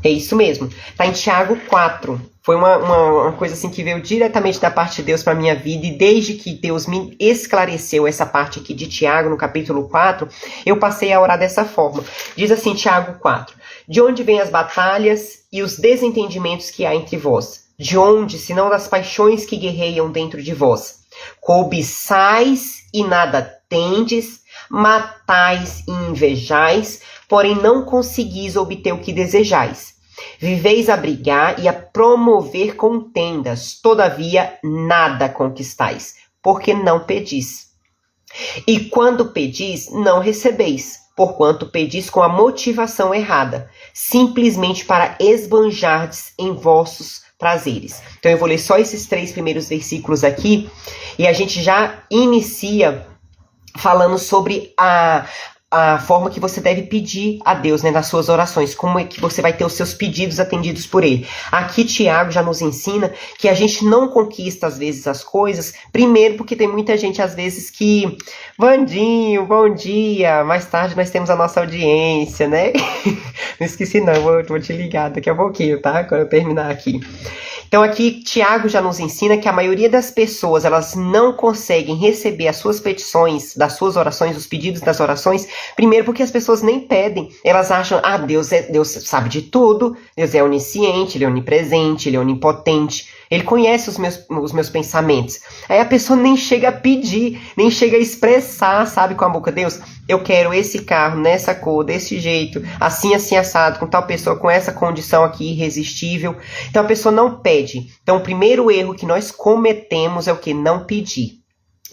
É isso mesmo. Está em Tiago 4. Foi uma coisa assim que veio diretamente da parte de Deus para a minha vida. E desde que Deus me esclareceu essa parte aqui de Tiago, no capítulo 4, eu passei a orar dessa forma. Diz assim, Tiago 4. De onde vêm as batalhas e os desentendimentos que há entre vós? De onde, senão das paixões que guerreiam dentro de vós? Cobiçais e nada tendes, matais e invejais, porém não conseguis obter o que desejais. Viveis a brigar e a promover contendas, todavia nada conquistais, porque não pedis. E quando pedis, não recebeis, porquanto pedis com a motivação errada, simplesmente para esbanjardes em vossos prazeres. Então eu vou ler só esses 3 primeiros versículos aqui, e a gente já inicia falando sobre a forma que você deve pedir a Deus, né, nas suas orações, como é que você vai ter os seus pedidos atendidos por Ele. Aqui Tiago já nos ensina que a gente não conquista às vezes as coisas, primeiro porque tem muita gente às vezes que, Vandinho, bom dia, mais tarde nós temos a nossa audiência, né? Não esqueci não, vou te ligar daqui a pouquinho, tá? Quando eu terminar aqui. Então aqui Tiago já nos ensina que a maioria das pessoas, elas não conseguem receber as suas petições, das suas orações, os pedidos das orações, primeiro porque as pessoas nem pedem. Elas acham, Deus sabe de tudo, Deus é onisciente, Ele é onipresente, Ele é onipotente, Ele conhece os meus pensamentos. Aí a pessoa nem chega a pedir, nem chega a expressar, sabe, com a boca, Deus, eu quero esse carro, nessa cor, desse jeito, assim, assim, assado, com tal pessoa, com essa condição aqui irresistível. Então a pessoa não pede. Então o primeiro erro que nós cometemos é o que? Não pedir.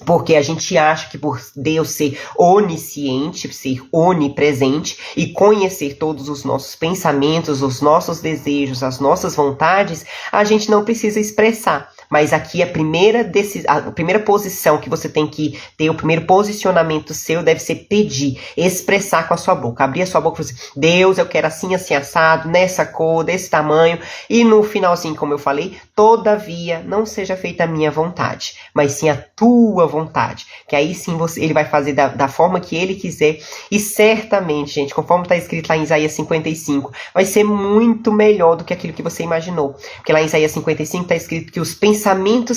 Porque a gente acha que por Deus ser onisciente, ser onipresente e conhecer todos os nossos pensamentos, os nossos desejos, as nossas vontades, a gente não precisa expressar. Mas aqui a primeira posição que você tem que ter, o primeiro posicionamento seu deve ser pedir, expressar com a sua boca. Abrir a sua boca e falar assim, Deus, eu quero assim, assim, assado, nessa cor, desse tamanho. E no finalzinho, como eu falei, todavia não seja feita a minha vontade, mas sim a tua vontade. Que aí sim ele vai fazer da forma que ele quiser. E certamente, gente, conforme está escrito lá em Isaías 55, vai ser muito melhor do que aquilo que você imaginou. Porque lá em Isaías 55 está escrito que os pensamentos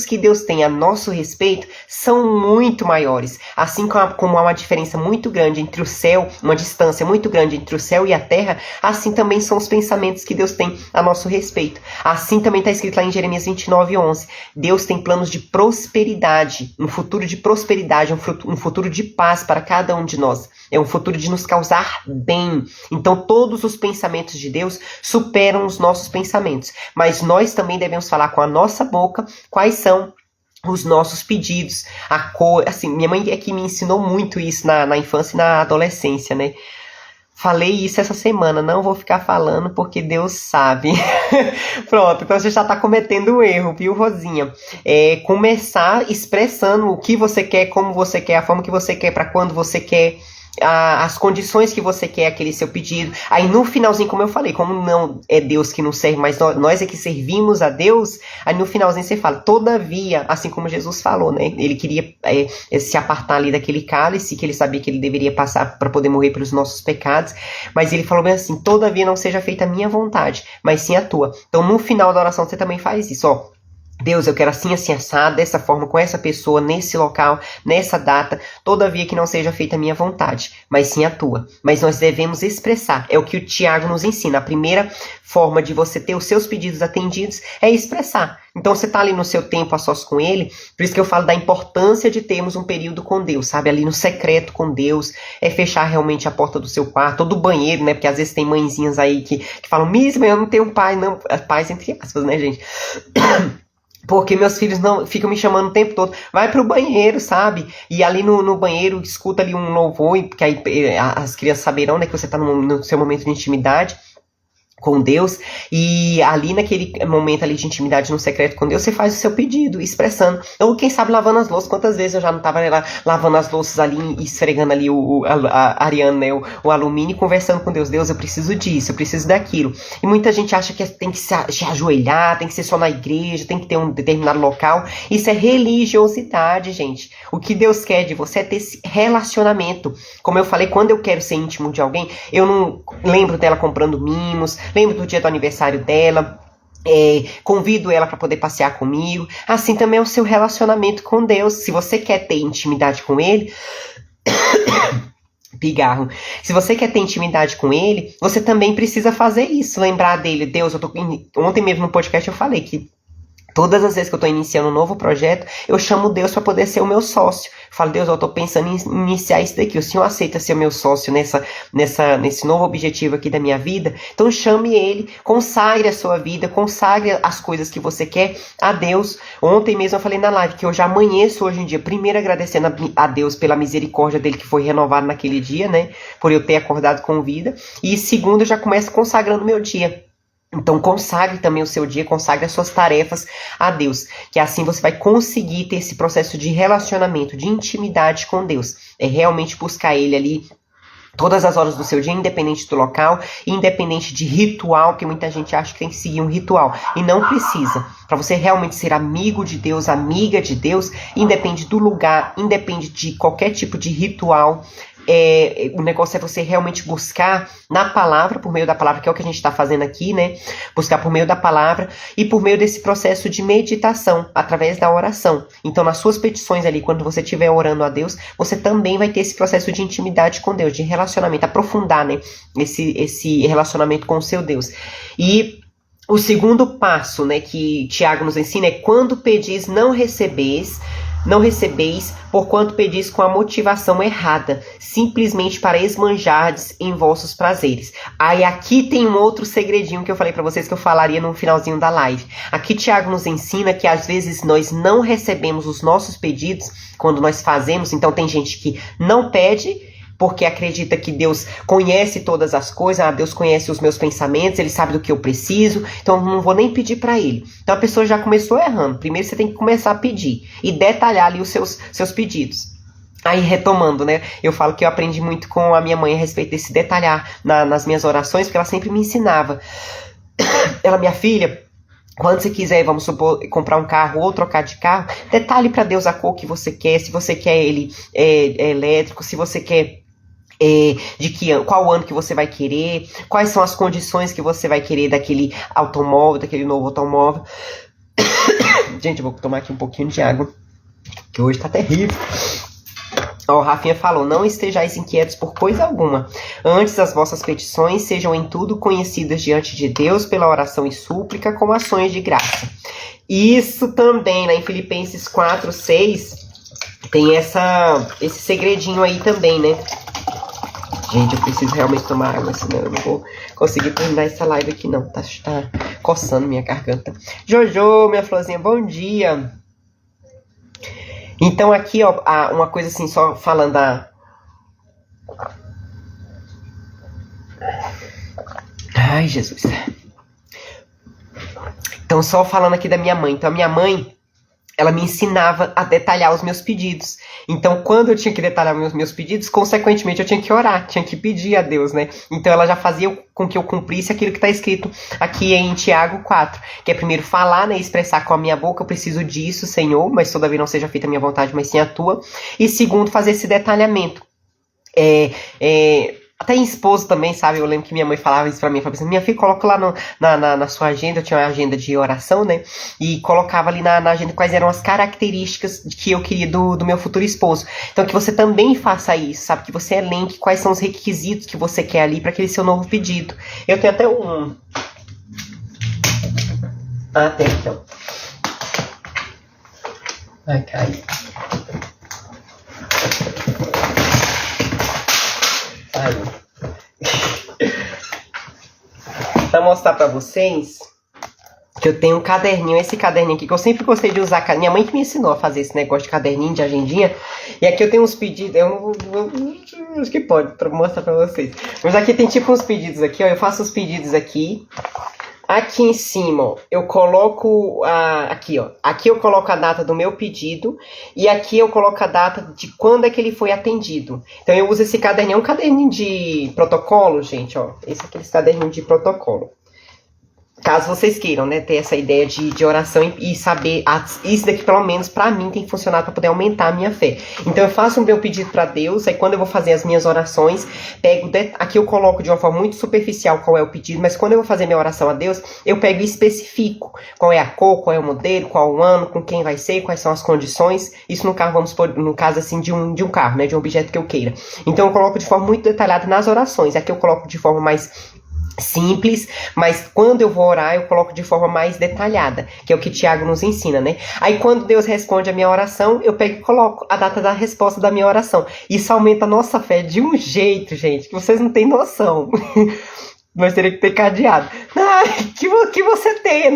que Deus tem a nosso respeito são muito maiores. Assim como há uma diferença muito grande entre o céu, uma distância muito grande entre o céu e a terra, assim também são os pensamentos que Deus tem a nosso respeito. Assim também está escrito lá em Jeremias 29:11. Deus tem planos de prosperidade, um futuro de prosperidade, um futuro de paz para cada um de nós. É um futuro de nos causar bem. Então todos os pensamentos de Deus superam os nossos pensamentos. Mas nós também devemos falar com a nossa boca quais são os nossos pedidos, a cor. Assim, minha mãe é que me ensinou muito isso na infância e na adolescência, né? Falei isso essa semana, não vou ficar falando porque Deus sabe. Pronto, então você já está cometendo um erro, viu, Rosinha? Começar expressando o que você quer, como você quer, a forma que você quer, para quando você quer, as condições que você quer, aquele seu pedido. Aí no finalzinho, como eu falei, como não é Deus que nos serve, mas nós é que servimos a Deus, aí no finalzinho você fala, todavia, assim como Jesus falou, né? Ele queria se apartar ali daquele cálice, que ele sabia que ele deveria passar para poder morrer pelos nossos pecados, mas ele falou bem assim, todavia não seja feita a minha vontade, mas sim a tua. Então no final da oração você também faz isso, ó. Deus, eu quero assim, assim, assado, dessa forma, com essa pessoa, nesse local, nessa data, todavia que não seja feita a minha vontade, mas sim a tua. Mas nós devemos expressar, é o que o Tiago nos ensina. A primeira forma de você ter os seus pedidos atendidos é expressar. Então você está ali no seu tempo a sós com ele, por isso que eu falo da importância de termos um período com Deus, sabe? Ali no secreto com Deus, fechar realmente a porta do seu quarto, ou do banheiro, né? Porque às vezes tem mãezinhas aí que falam, mesmo eu não tenho pai, não. Pais entre aspas, né, gente? Porque meus filhos não ficam me chamando o tempo todo. Vai pro banheiro, sabe? E ali no banheiro, escuta ali um louvor, porque aí as crianças saberão, né, que você tá no seu momento de intimidade com Deus, e ali naquele momento ali de intimidade no secreto com Deus, você faz o seu pedido, expressando, ou quem sabe lavando as louças. Quantas vezes eu já não estava lavando as louças ali, esfregando ali a Ariana, né, o alumínio, conversando com Deus, Deus, eu preciso disso, eu preciso daquilo. E muita gente acha que tem que se ajoelhar, tem que ser só na igreja, tem que ter um determinado local. Isso é religiosidade, gente. O que Deus quer de você é ter esse relacionamento. Como eu falei, quando eu quero ser íntimo de alguém, eu não lembro dela comprando mimos, lembro do dia do aniversário dela, convido ela para poder passear comigo. Assim também é o seu relacionamento com Deus. Se você quer ter intimidade com Ele, pigarro. Se você quer ter intimidade com Ele, você também precisa fazer isso, lembrar dele. Deus, ontem mesmo no podcast eu falei que todas as vezes que eu estou iniciando um novo projeto, eu chamo Deus para poder ser o meu sócio. Eu falo, Deus, eu estou pensando em iniciar isso daqui. O Senhor aceita ser o meu sócio nesse novo objetivo aqui da minha vida? Então chame Ele, consagre a sua vida, consagre as coisas que você quer a Deus. Ontem mesmo eu falei na live que eu já amanheço hoje em dia, primeiro agradecendo a Deus pela misericórdia dele que foi renovada naquele dia, né? Por eu ter acordado com vida. E segundo, eu já começo consagrando meu dia. Então consagre também o seu dia, consagre as suas tarefas a Deus, que assim você vai conseguir ter esse processo de relacionamento, de intimidade com Deus. É realmente buscar Ele ali todas as horas do seu dia, independente do local, independente de ritual, que muita gente acha que tem que seguir um ritual, e não precisa. Para você realmente ser amigo de Deus, amiga de Deus, independe do lugar, independe de qualquer tipo de ritual. O negócio é você realmente buscar na palavra, por meio da palavra, que é o que a gente está fazendo aqui, né? Buscar por meio da palavra e por meio desse processo de meditação, através da oração. Então, nas suas petições ali, quando você estiver orando a Deus, você também vai ter esse processo de intimidade com Deus, de relacionamento, aprofundar, né? Esse relacionamento com o seu Deus. E o segundo passo, né, que Tiago nos ensina é: quando pedis, não recebeis, porquanto pedis com a motivação errada, simplesmente para esmanjardes em vossos prazeres. Aí aqui tem um outro segredinho que eu falei para vocês, que eu falaria no finalzinho da live. Aqui Tiago nos ensina que às vezes nós não recebemos os nossos pedidos quando nós fazemos. Então tem gente que não pede porque acredita que Deus conhece todas as coisas, Deus conhece os meus pensamentos, Ele sabe do que eu preciso, então eu não vou nem pedir para Ele. Então a pessoa já começou errando. Primeiro você tem que começar a pedir e detalhar ali os seus pedidos. Aí retomando, né, eu falo que eu aprendi muito com a minha mãe a respeito desse detalhar nas minhas orações, porque ela sempre me ensinava. Ela, minha filha, quando você quiser, vamos supor, comprar um carro ou trocar de carro, detalhe para Deus a cor que você quer, se você quer ele elétrico, se você quer qual ano que você vai querer, quais são as condições que você vai querer daquele automóvel, daquele novo automóvel. Gente, eu vou tomar aqui um pouquinho de água, que hoje tá terrível. Ó, Rafinha falou: não estejais inquietos por coisa alguma, antes as vossas petições sejam em tudo conhecidas diante de Deus pela oração e súplica com ações de graça. Isso também, né, em Filipenses 4:6 tem esse segredinho aí também, né? Gente, eu preciso realmente tomar água, senão eu não vou conseguir terminar essa live aqui não. Tá coçando minha garganta. Jojo, minha florzinha, bom dia. Então aqui, ó, uma coisa assim, só falando Ai, Jesus. Então só falando aqui da minha mãe. Então a minha mãe, ela me ensinava a detalhar os meus pedidos. Então, quando eu tinha que detalhar os meus pedidos, consequentemente, eu tinha que orar, tinha que pedir a Deus, né? Então, ela já fazia com que eu cumprisse aquilo que está escrito aqui em Tiago 4, que é primeiro falar, né? Expressar com a minha boca: eu preciso disso, Senhor, mas todavia não seja feita a minha vontade, mas sim a tua. E segundo, fazer esse detalhamento. Até em esposo também, sabe? Eu lembro que minha mãe falava isso pra mim. Falava assim: minha filha, coloca lá na sua agenda. Eu tinha uma agenda de oração, né? E colocava ali na agenda quais eram as características que eu queria do meu futuro esposo. Então que você também faça isso, sabe? Que você elenque quais são os requisitos que você quer ali para aquele seu novo pedido. Eu tenho até um... tem então. Ai, cai. Para mostrar para vocês que eu tenho um caderninho, esse caderninho aqui, que eu sempre gostei de usar. Minha mãe que me ensinou a fazer esse negócio de caderninho, de agendinha. E aqui eu tenho uns pedidos, acho que pode mostrar pra vocês. Mas aqui tem tipo uns pedidos aqui, ó. Eu faço os pedidos aqui. Aqui em cima, ó, eu coloco aqui, ó. Aqui eu coloco a data do meu pedido e aqui eu coloco a data de quando é que ele foi atendido. Então eu uso esse caderninho, é um caderninho de protocolo, gente, ó. Esse aqui é esse caderninho de protocolo. Caso vocês queiram, né, ter essa ideia de oração e saber, isso daqui pelo menos pra mim tem funcionado pra poder aumentar a minha fé. Então eu faço o meu pedido pra Deus, aí quando eu vou fazer as minhas orações, aqui eu coloco de uma forma muito superficial qual é o pedido, mas quando eu vou fazer minha oração a Deus, eu pego e especifico qual é a cor, qual é o modelo, qual o ano, com quem vai ser, quais são as condições. Isso no carro, vamos pôr, no caso assim de um carro, né, de um objeto que eu queira. Então eu coloco de forma muito detalhada nas orações. Aqui eu coloco de forma mais simples, mas quando eu vou orar, eu coloco de forma mais detalhada, que é o que Tiago nos ensina, né? Aí quando Deus responde a minha oração, eu pego e coloco a data da resposta da minha oração. Isso aumenta a nossa fé de um jeito, gente, que vocês não têm noção. Mas teria que ter cadeado. Que você tenha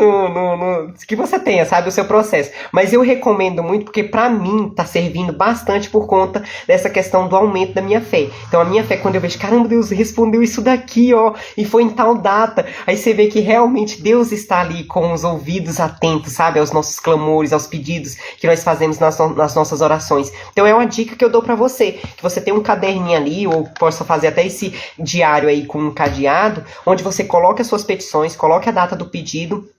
que você tenha, sabe, o seu processo. Mas eu recomendo muito porque pra mim tá servindo bastante por conta dessa questão do aumento da minha fé. Então a minha fé, quando eu vejo, caramba, Deus respondeu isso daqui, ó, e foi em tal data. Aí você vê que realmente Deus está ali com os ouvidos atentos, sabe, aos nossos clamores, aos pedidos que nós fazemos nas nossas orações. Então é uma dica que eu dou pra você, que você tem um caderninho ali, ou possa fazer até esse diário aí com um cadeado, onde você coloca as suas petições, coloque a data do pedido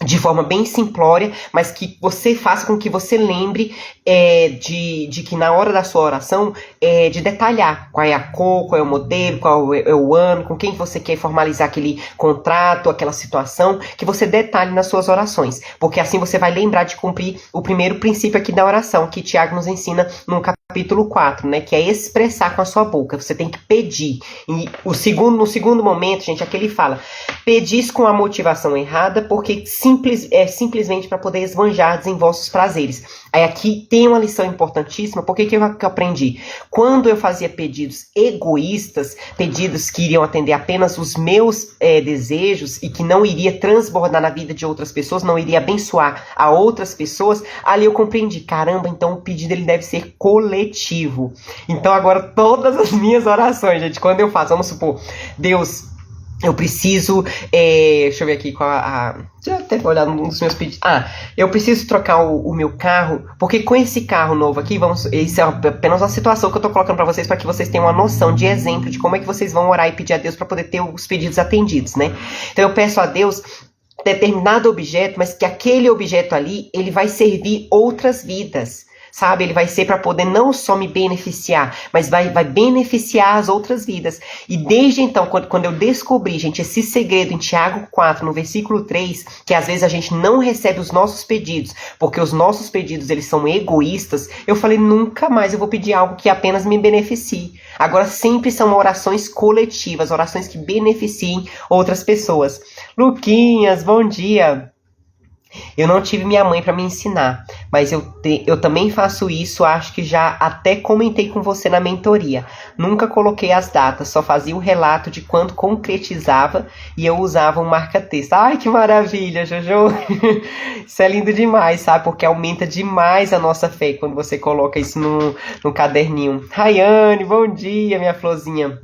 de forma bem simplória, mas que você faça com que você lembre de que na hora da sua oração, de detalhar qual é a cor, qual é o modelo, qual é o ano, com quem você quer formalizar aquele contrato, aquela situação, que você detalhe nas suas orações, porque assim você vai lembrar de cumprir o primeiro princípio aqui da oração, que Tiago nos ensina no capítulo 4, né, que é expressar com a sua boca. Você tem que pedir. E no segundo momento, gente, aqui ele fala: pedis com a motivação errada, porque simplesmente para poder esbanjar em vossos prazeres. Aí aqui tem uma lição importantíssima. Por que eu aprendi? Quando eu fazia pedidos egoístas, pedidos que iriam atender apenas os meus desejos e que não iria transbordar na vida de outras pessoas, não iria abençoar a outras pessoas, ali eu compreendi, caramba, então o pedido ele deve ser coletivo. Então agora todas as minhas orações, gente, quando eu faço, vamos supor, Deus, eu preciso, deixa eu ver aqui qual deixa eu até olhar um dos meus pedidos. Eu preciso trocar o meu carro, porque com esse carro novo aqui, isso é apenas uma situação que eu tô colocando pra vocês, para que vocês tenham uma noção de exemplo de como é que vocês vão orar e pedir a Deus para poder ter os pedidos atendidos, né? Então eu peço a Deus determinado objeto, mas que aquele objeto ali, ele vai servir outras vidas. Sabe, ele vai ser para poder não só me beneficiar, mas vai beneficiar as outras vidas. E desde então, quando eu descobri, gente, esse segredo em Tiago 4, no versículo 3, que às vezes a gente não recebe os nossos pedidos, porque os nossos pedidos, eles são egoístas, eu falei, nunca mais eu vou pedir algo que apenas me beneficie. Agora sempre são orações coletivas, orações que beneficiem outras pessoas. Luquinhas, bom dia! Eu não tive minha mãe para me ensinar, mas eu também faço isso, acho que já até comentei com você na mentoria. Nunca coloquei as datas, só fazia o relato de quando concretizava e eu usava um marca-texto. Ai, que maravilha, Jojo! Isso é lindo demais, sabe? Porque aumenta demais a nossa fé quando você coloca isso no caderninho. Rayane, bom dia, minha florzinha.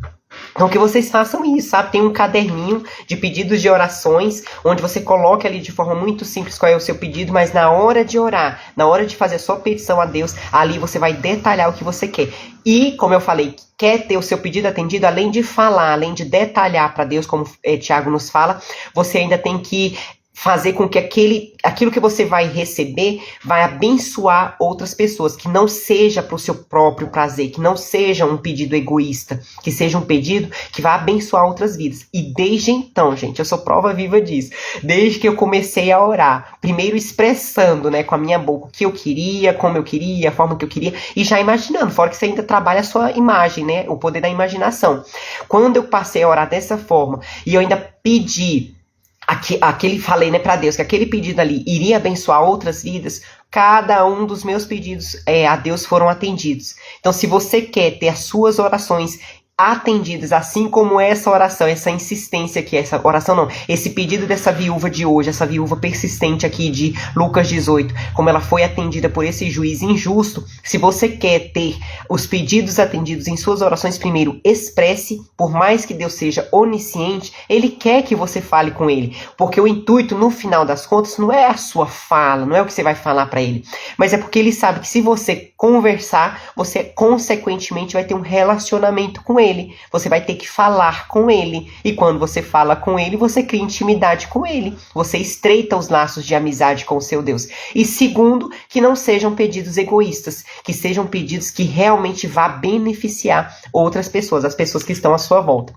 Então que vocês façam isso, sabe? Tem um caderninho de pedidos de orações, onde você coloca ali de forma muito simples qual é o seu pedido, mas na hora de orar, na hora de fazer a sua petição a Deus, ali você vai detalhar o que você quer. E, como eu falei, quer ter o seu pedido atendido, além de falar, além de detalhar para Deus, como Tiago nos fala, você ainda tem que fazer com que aquilo que você vai receber vai abençoar outras pessoas, que não seja para o seu próprio prazer, que não seja um pedido egoísta, que seja um pedido que vai abençoar outras vidas. E desde então, gente, eu sou prova viva disso. Desde que eu comecei a orar, primeiro expressando, né, com a minha boca o que eu queria, como eu queria, a forma que eu queria, e já imaginando, fora que você ainda trabalha a sua imagem, né, o poder da imaginação. Quando eu passei a orar dessa forma, e eu ainda pedi falei, né, para Deus, que aquele pedido ali iria abençoar outras vidas, cada um dos meus pedidos a Deus foram atendidos. Então, se você quer ter as suas orações atendidos, assim como essa oração, essa insistência aqui, essa oração não, esse pedido dessa viúva de hoje, essa viúva persistente aqui de Lucas 18, como ela foi atendida por esse juiz injusto. Se você quer ter os pedidos atendidos em suas orações, primeiro expresse, por mais que Deus seja onisciente, Ele quer que você fale com Ele, porque o intuito, no final das contas, não é a sua fala, não é o que você vai falar para Ele, mas é porque Ele sabe que se você conversar, você consequentemente vai ter um relacionamento com Ele. Você vai ter que falar com Ele. E quando você fala com Ele, você cria intimidade com Ele. Você estreita os laços de amizade com o seu Deus. E segundo, que não sejam pedidos egoístas. Que sejam pedidos que realmente vá beneficiar outras pessoas, as pessoas que estão à sua volta.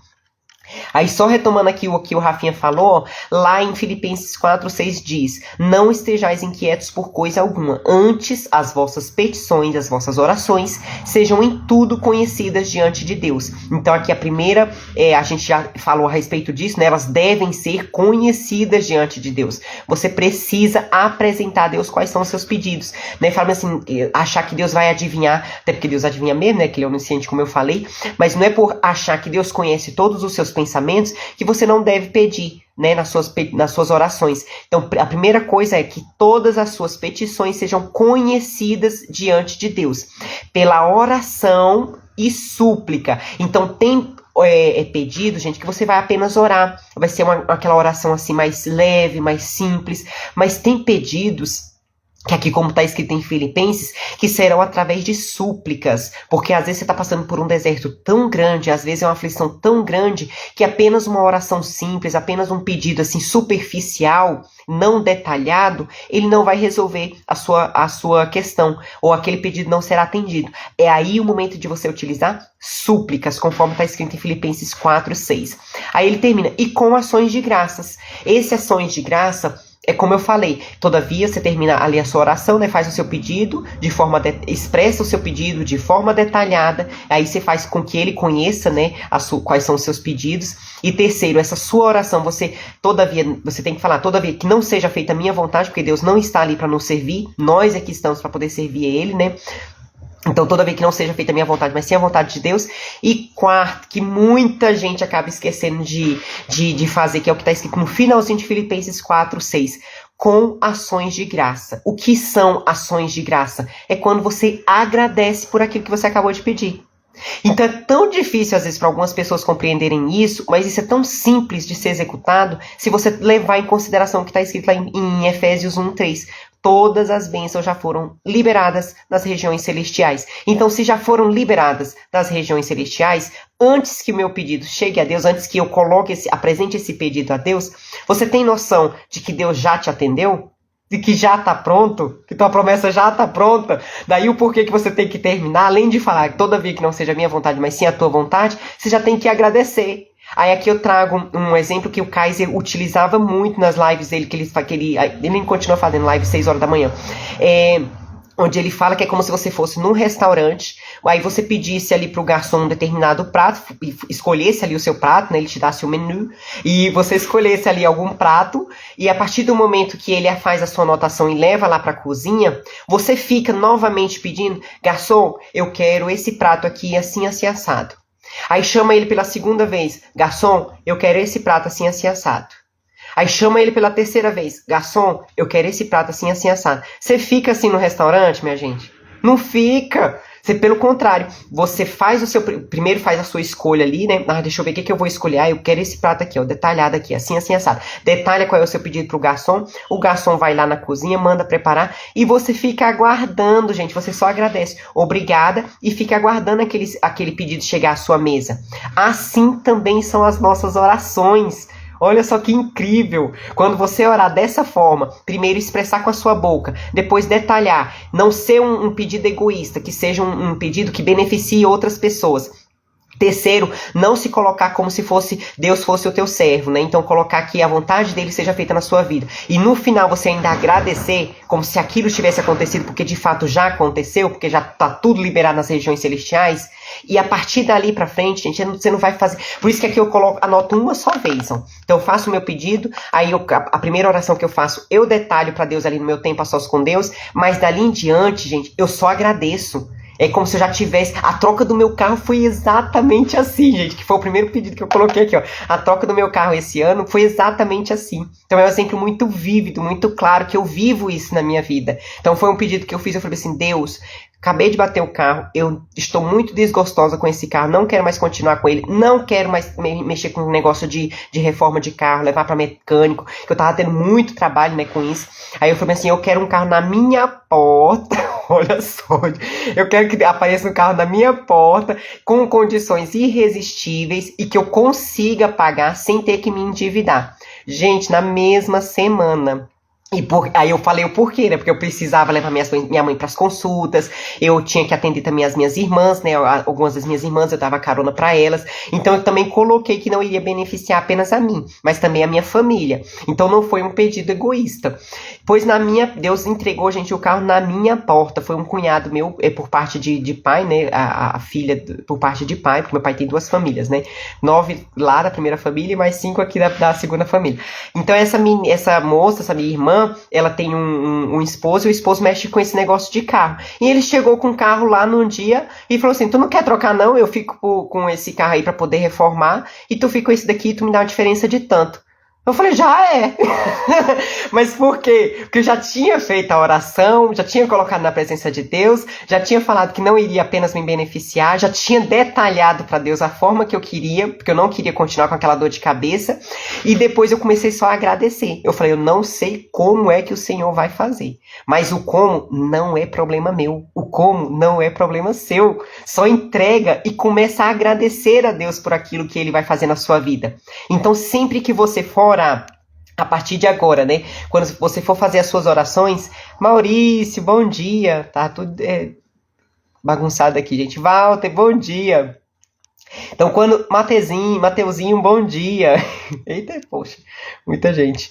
Aí só retomando aqui o que o Rafinha falou, lá em Filipenses 4:6 diz: não estejais inquietos por coisa alguma, antes as vossas petições, as vossas orações, sejam em tudo conhecidas diante de Deus. Então aqui a primeira, a gente já falou a respeito disso, né? Elas devem ser conhecidas diante de Deus. Você precisa apresentar a Deus quais são os seus pedidos, né? Fala assim, achar que Deus vai adivinhar, até porque Deus adivinha mesmo, né? Que Ele é onisciente, como eu falei, mas não é por achar que Deus conhece todos os seus pensamentos que você não deve pedir, né, nas suas orações. Então, a primeira coisa é que todas as suas petições sejam conhecidas diante de Deus, pela oração e súplica. Então, tem pedido, gente, que você vai apenas orar. Vai ser aquela oração assim mais leve, mais simples, mas tem pedidos que aqui, como está escrito em Filipenses, que serão através de súplicas, porque às vezes você está passando por um deserto tão grande, às vezes é uma aflição tão grande, que apenas uma oração simples, apenas um pedido assim superficial, não detalhado, ele não vai resolver a sua questão, ou aquele pedido não será atendido. É aí o momento de você utilizar súplicas, conforme está escrito em Filipenses 4:6. Aí ele termina, e com ações de graças. Essas ações de graça, é como eu falei, todavia você termina ali a sua oração, né, faz o seu pedido, expressa o seu pedido de forma detalhada, aí você faz com que ele conheça, né, quais são os seus pedidos. E terceiro, essa sua oração, você tem que falar, todavia que não seja feita a minha vontade, porque Deus não está ali para nos servir, nós é que estamos para poder servir a Ele, né? Então, toda vez que não seja feita a minha vontade, mas sim a vontade de Deus. E quarto, que muita gente acaba esquecendo de fazer, que é o que está escrito no finalzinho de Filipenses 4:6. Com ações de graça. O que são ações de graça? É quando você agradece por aquilo que você acabou de pedir. Então é tão difícil às vezes para algumas pessoas compreenderem isso, mas isso é tão simples de ser executado se você levar em consideração o que está escrito lá em Efésios 1:3. Todas as bênçãos já foram liberadas nas regiões celestiais. Então, se já foram liberadas das regiões celestiais, antes que o meu pedido chegue a Deus, antes que eu apresente esse pedido a Deus, você tem noção de que Deus já te atendeu? De que já está pronto? Que tua promessa já está pronta? Daí o porquê que você tem que terminar, além de falar todavia que não seja a minha vontade, mas sim a tua vontade, você já tem que agradecer. Aí aqui eu trago um exemplo que o Kaiser utilizava muito nas lives dele, que ele continua fazendo live 6 horas da manhã. Onde ele fala que é como se você fosse num restaurante, aí você pedisse ali pro garçom um determinado prato, escolhesse ali o seu prato, né, ele te desse o menu, e você escolhesse ali algum prato, e a partir do momento que ele faz a sua anotação e leva lá pra cozinha, você fica novamente pedindo, garçom, eu quero esse prato aqui assim, assim, assado. Aí chama ele pela segunda vez, garçom, eu quero esse prato assim, assim, assado. Aí chama ele pela terceira vez, garçom, eu quero esse prato assim, assim, assado. Você fica assim no restaurante, minha gente? Não fica. Pelo contrário, você primeiro faz a sua escolha ali, né? Deixa eu ver o que eu vou escolher. Eu quero esse prato aqui, ó, detalhado aqui, assim, assim, assado. Detalha qual é o seu pedido pro garçom. O garçom vai lá na cozinha, manda preparar e você fica aguardando, gente. Você só agradece. Obrigada e fica aguardando aquele pedido chegar à sua mesa. Assim também são as nossas orações. Olha só que incrível, quando você orar dessa forma, primeiro expressar com a sua boca, depois detalhar, não ser um pedido egoísta, que seja um pedido que beneficie outras pessoas. Terceiro, não se colocar como se Deus fosse o teu servo, né? Então colocar que a vontade dele seja feita na sua vida. E no final você ainda agradecer como se aquilo tivesse acontecido, porque de fato já aconteceu, porque já está tudo liberado nas regiões celestiais. E a partir dali pra frente, gente, você não vai fazer. Por isso que aqui eu anoto uma só vez. Ó. Então eu faço o meu pedido, aí a primeira oração que eu faço, eu detalho para Deus ali no meu tempo a sós com Deus, mas dali em diante, gente, eu só agradeço. É como se eu já tivesse... A troca do meu carro foi exatamente assim, gente. Que foi o primeiro pedido que eu coloquei aqui, ó. A troca do meu carro esse ano foi exatamente assim. Então é um exemplo muito vívido, muito claro, que eu vivo isso na minha vida. Então foi um pedido que eu fiz, eu falei assim, Deus, acabei de bater o carro, eu estou muito desgostosa com esse carro, não quero mais continuar com ele, não quero mais mexer com o negócio de reforma de carro, levar para mecânico, que eu tava tendo muito trabalho, né, com isso. Aí eu falei assim, eu quero um carro na minha porta, olha só, eu quero que apareça um carro na minha porta, com condições irresistíveis e que eu consiga pagar sem ter que me endividar. Gente, na mesma semana... Aí eu falei o porquê, né? Porque eu precisava levar minha mãe para as consultas, eu tinha que atender também as minhas irmãs, né? Algumas das minhas irmãs eu dava carona para elas. Então eu também coloquei que não iria beneficiar apenas a mim, mas também a minha família. Então não foi um pedido egoísta. Pois Deus entregou, gente, o carro na minha porta. Foi um cunhado meu, por parte de pai, né? A filha por parte de pai, porque meu pai tem 2 famílias, né? 9 lá da primeira família e mais 5 aqui da segunda família. Então essa moça, essa minha irmã, ela tem um esposo, e o esposo mexe com esse negócio de carro. E ele chegou com o carro lá num dia e falou assim, tu não quer trocar não? Eu fico com esse carro aí pra poder reformar, e tu fica com esse daqui e tu me dá uma diferença de tanto. Eu falei, já é. Mas por quê? Porque eu já tinha feito a oração, já tinha colocado na presença de Deus, já tinha falado que não iria apenas me beneficiar, já tinha detalhado para Deus a forma que eu queria, porque eu não queria continuar com aquela dor de cabeça. E depois eu comecei só a agradecer. Eu falei, eu não sei como é que o Senhor vai fazer, mas o como não é problema meu. O como não é problema seu. Só entrega e começa a agradecer a Deus por aquilo que Ele vai fazer na sua vida. Então sempre que você for a partir de agora, né? Quando você for fazer as suas orações, Maurício, bom dia. Tá tudo bagunçado aqui, gente. Walter, bom dia. Então, quando... Mateuzinho, bom dia. Eita, poxa, muita gente.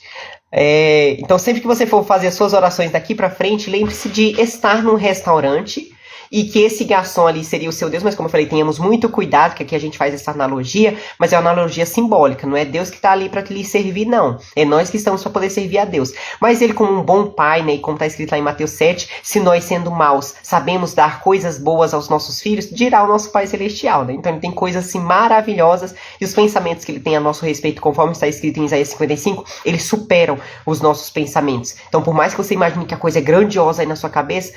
Então, sempre que você for fazer as suas orações daqui pra frente, lembre-se de estar num restaurante e que esse garçom ali seria o seu Deus, mas como eu falei, tenhamos muito cuidado, que aqui a gente faz essa analogia, mas é uma analogia simbólica, não é Deus que está ali para lhe servir, não. É nós que estamos para poder servir a Deus. Mas ele, como um bom pai, né, e como está escrito lá em Mateus 7, se nós, sendo maus, sabemos dar coisas boas aos nossos filhos, dirá o nosso Pai Celestial, né? Então ele tem coisas assim maravilhosas, e os pensamentos que ele tem a nosso respeito, conforme está escrito em Isaías 55, eles superam os nossos pensamentos. Então, por mais que você imagine que a coisa é grandiosa aí na sua cabeça,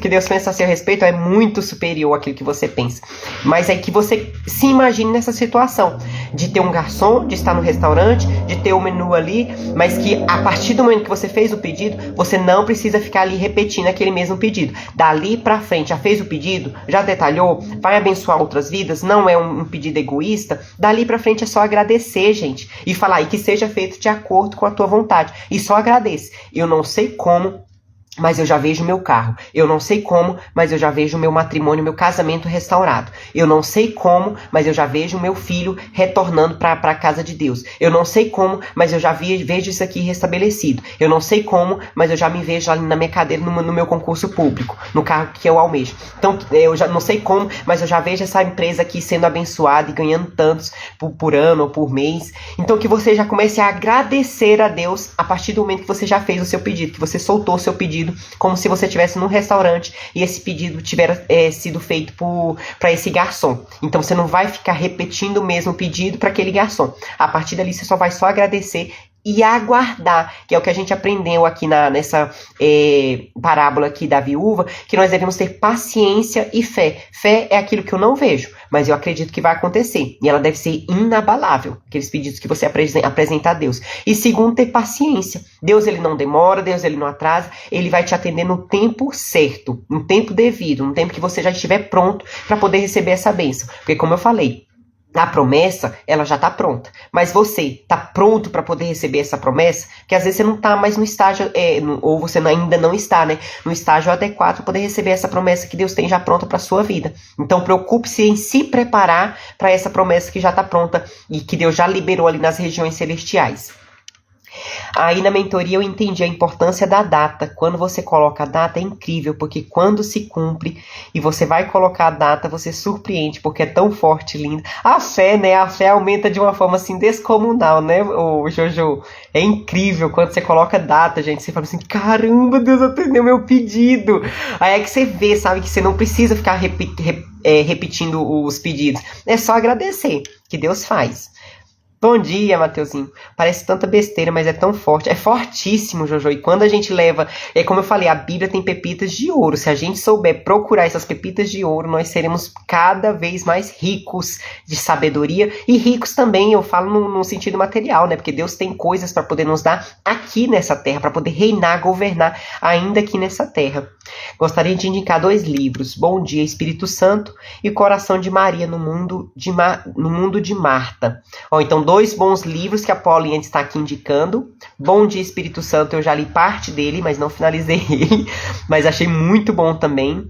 que Deus pensa a seu respeito é muito superior àquilo que você pensa. Mas é que você se imagine nessa situação de ter um garçom, de estar no restaurante, de ter o menu ali, mas que a partir do momento que você fez o pedido, você não precisa ficar ali repetindo aquele mesmo pedido. Dali pra frente, já fez o pedido, já detalhou, vai abençoar outras vidas, não é um pedido egoísta. Dali pra frente é só agradecer, gente, e falar, e que seja feito de acordo com a tua vontade. E só agradece. Eu não sei como, mas eu já vejo meu carro. Eu não sei como, mas eu já vejo meu matrimônio, meu casamento restaurado. Eu não sei como, mas eu já vejo meu filho retornando para a casa de Deus. Eu não sei como, mas eu já vejo isso aqui restabelecido. Eu não sei como, mas eu já me vejo ali na minha cadeira, no meu concurso público, no carro que eu almejo. Então, eu já não sei como, mas eu já vejo essa empresa aqui sendo abençoada e ganhando tantos por ano ou por mês. Então, que você já comece a agradecer a Deus a partir do momento que você já fez o seu pedido, que você soltou o seu pedido, como se você estivesse num restaurante e esse pedido tiver sido feito para esse garçom. Então você não vai ficar repetindo o mesmo pedido para aquele garçom. A partir dali você só vai agradecer e aguardar, que é o que a gente aprendeu aqui nessa parábola aqui da viúva, que nós devemos ter paciência e fé. Fé é aquilo que eu não vejo, mas eu acredito que vai acontecer, e ela deve ser inabalável, aqueles pedidos que você apresenta a Deus. E segundo, ter paciência. Deus, ele não demora, Deus, ele não atrasa, ele vai te atender no tempo certo, no tempo devido, no tempo que você já estiver pronto para poder receber essa bênção. Porque como eu falei, a promessa, ela já está pronta. Mas você está pronto para poder receber essa promessa? Porque às vezes você não está mais no estágio, ou você ainda não está, né, no estágio adequado para poder receber essa promessa que Deus tem já pronta para a sua vida. Então preocupe-se em se preparar para essa promessa que já está pronta e que Deus já liberou ali nas regiões celestiais. Aí na mentoria eu entendi a importância da data. Quando você coloca a data é incrível, porque quando se cumpre e você vai colocar a data, você surpreende, porque é tão forte e lindo. A fé, né? A fé aumenta de uma forma assim descomunal, né, ô Jojo? É incrível quando você coloca data, gente. Você fala assim, caramba, Deus atendeu meu pedido. Aí é que você vê, sabe, que você não precisa ficar repetindo os pedidos. É só agradecer, que Deus faz. Bom dia, Mateuzinho. Parece tanta besteira, mas é tão forte. É fortíssimo, Jojo. E quando a gente leva... É como eu falei, a Bíblia tem pepitas de ouro. Se a gente souber procurar essas pepitas de ouro, nós seremos cada vez mais ricos de sabedoria. E ricos também, eu falo no sentido material, né? Porque Deus tem coisas para poder nos dar aqui nessa terra, para poder reinar, governar ainda aqui nessa terra. Gostaria de indicar 2 livros. Bom Dia, Espírito Santo e Coração de Maria no Mundo de Marta. Ó, então, 2 bons livros que a Paulinha está aqui indicando. Bom Dia, Espírito Santo, eu já li parte dele, mas não finalizei ele. Mas achei muito bom também.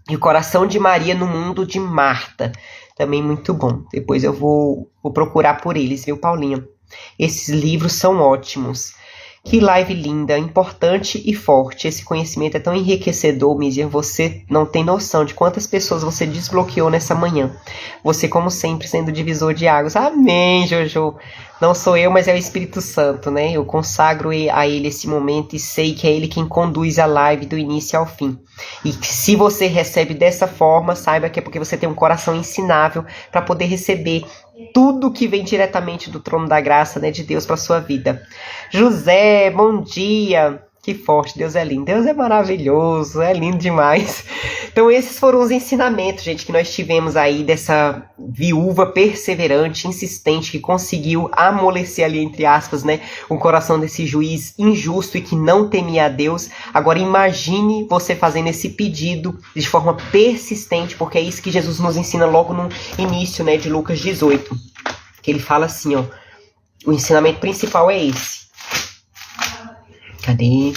E o Coração de Maria no Mundo de Marta. Também muito bom. Depois eu vou procurar por eles, viu, Paulinha? Esses livros são ótimos. Que live linda, importante e forte. Esse conhecimento é tão enriquecedor, Mídia. Você não tem noção de quantas pessoas você desbloqueou nessa manhã. Você, como sempre, sendo divisor de águas. Amém, Jojo. Não sou eu, mas é o Espírito Santo, né? Eu consagro a ele esse momento e sei que é ele quem conduz a live do início ao fim. E se você recebe dessa forma, saiba que é porque você tem um coração ensinável para poder receber tudo que vem diretamente do trono da graça, né, de Deus para sua vida. José, bom dia. Que forte, Deus é lindo, Deus é maravilhoso, é lindo demais. Então esses foram os ensinamentos, gente, que nós tivemos aí dessa viúva perseverante, insistente, que conseguiu amolecer ali, entre aspas, né, o coração desse juiz injusto e que não temia a Deus. Agora imagine você fazendo esse pedido de forma persistente, porque é isso que Jesus nos ensina logo no início, né, de Lucas 18, que ele fala assim, ó, o ensinamento principal é esse. Cadê?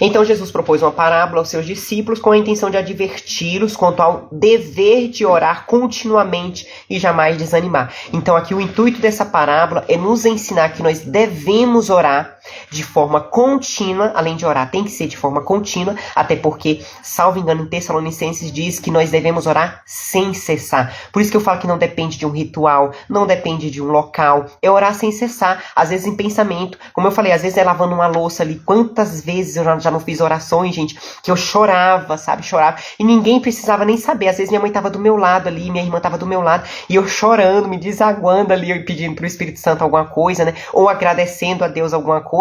Então Jesus propôs uma parábola aos seus discípulos com a intenção de adverti-los quanto ao dever de orar continuamente e jamais desanimar. Então aqui o intuito dessa parábola é nos ensinar que nós devemos orar de forma contínua. Além de orar, tem que ser de forma contínua, até porque, salvo engano, em Tessalonicenses diz que nós devemos orar sem cessar. Por isso que eu falo que não depende de um ritual, não depende de um local, é orar sem cessar, às vezes em pensamento, como eu falei, às vezes é lavando uma louça ali. Quantas vezes eu já não fiz orações, gente, que eu chorava, sabe, chorava, e ninguém precisava nem saber. Às vezes minha mãe tava do meu lado ali, minha irmã tava do meu lado, e eu chorando, me desaguando ali, eu pedindo pro Espírito Santo alguma coisa, né, ou agradecendo a Deus alguma coisa,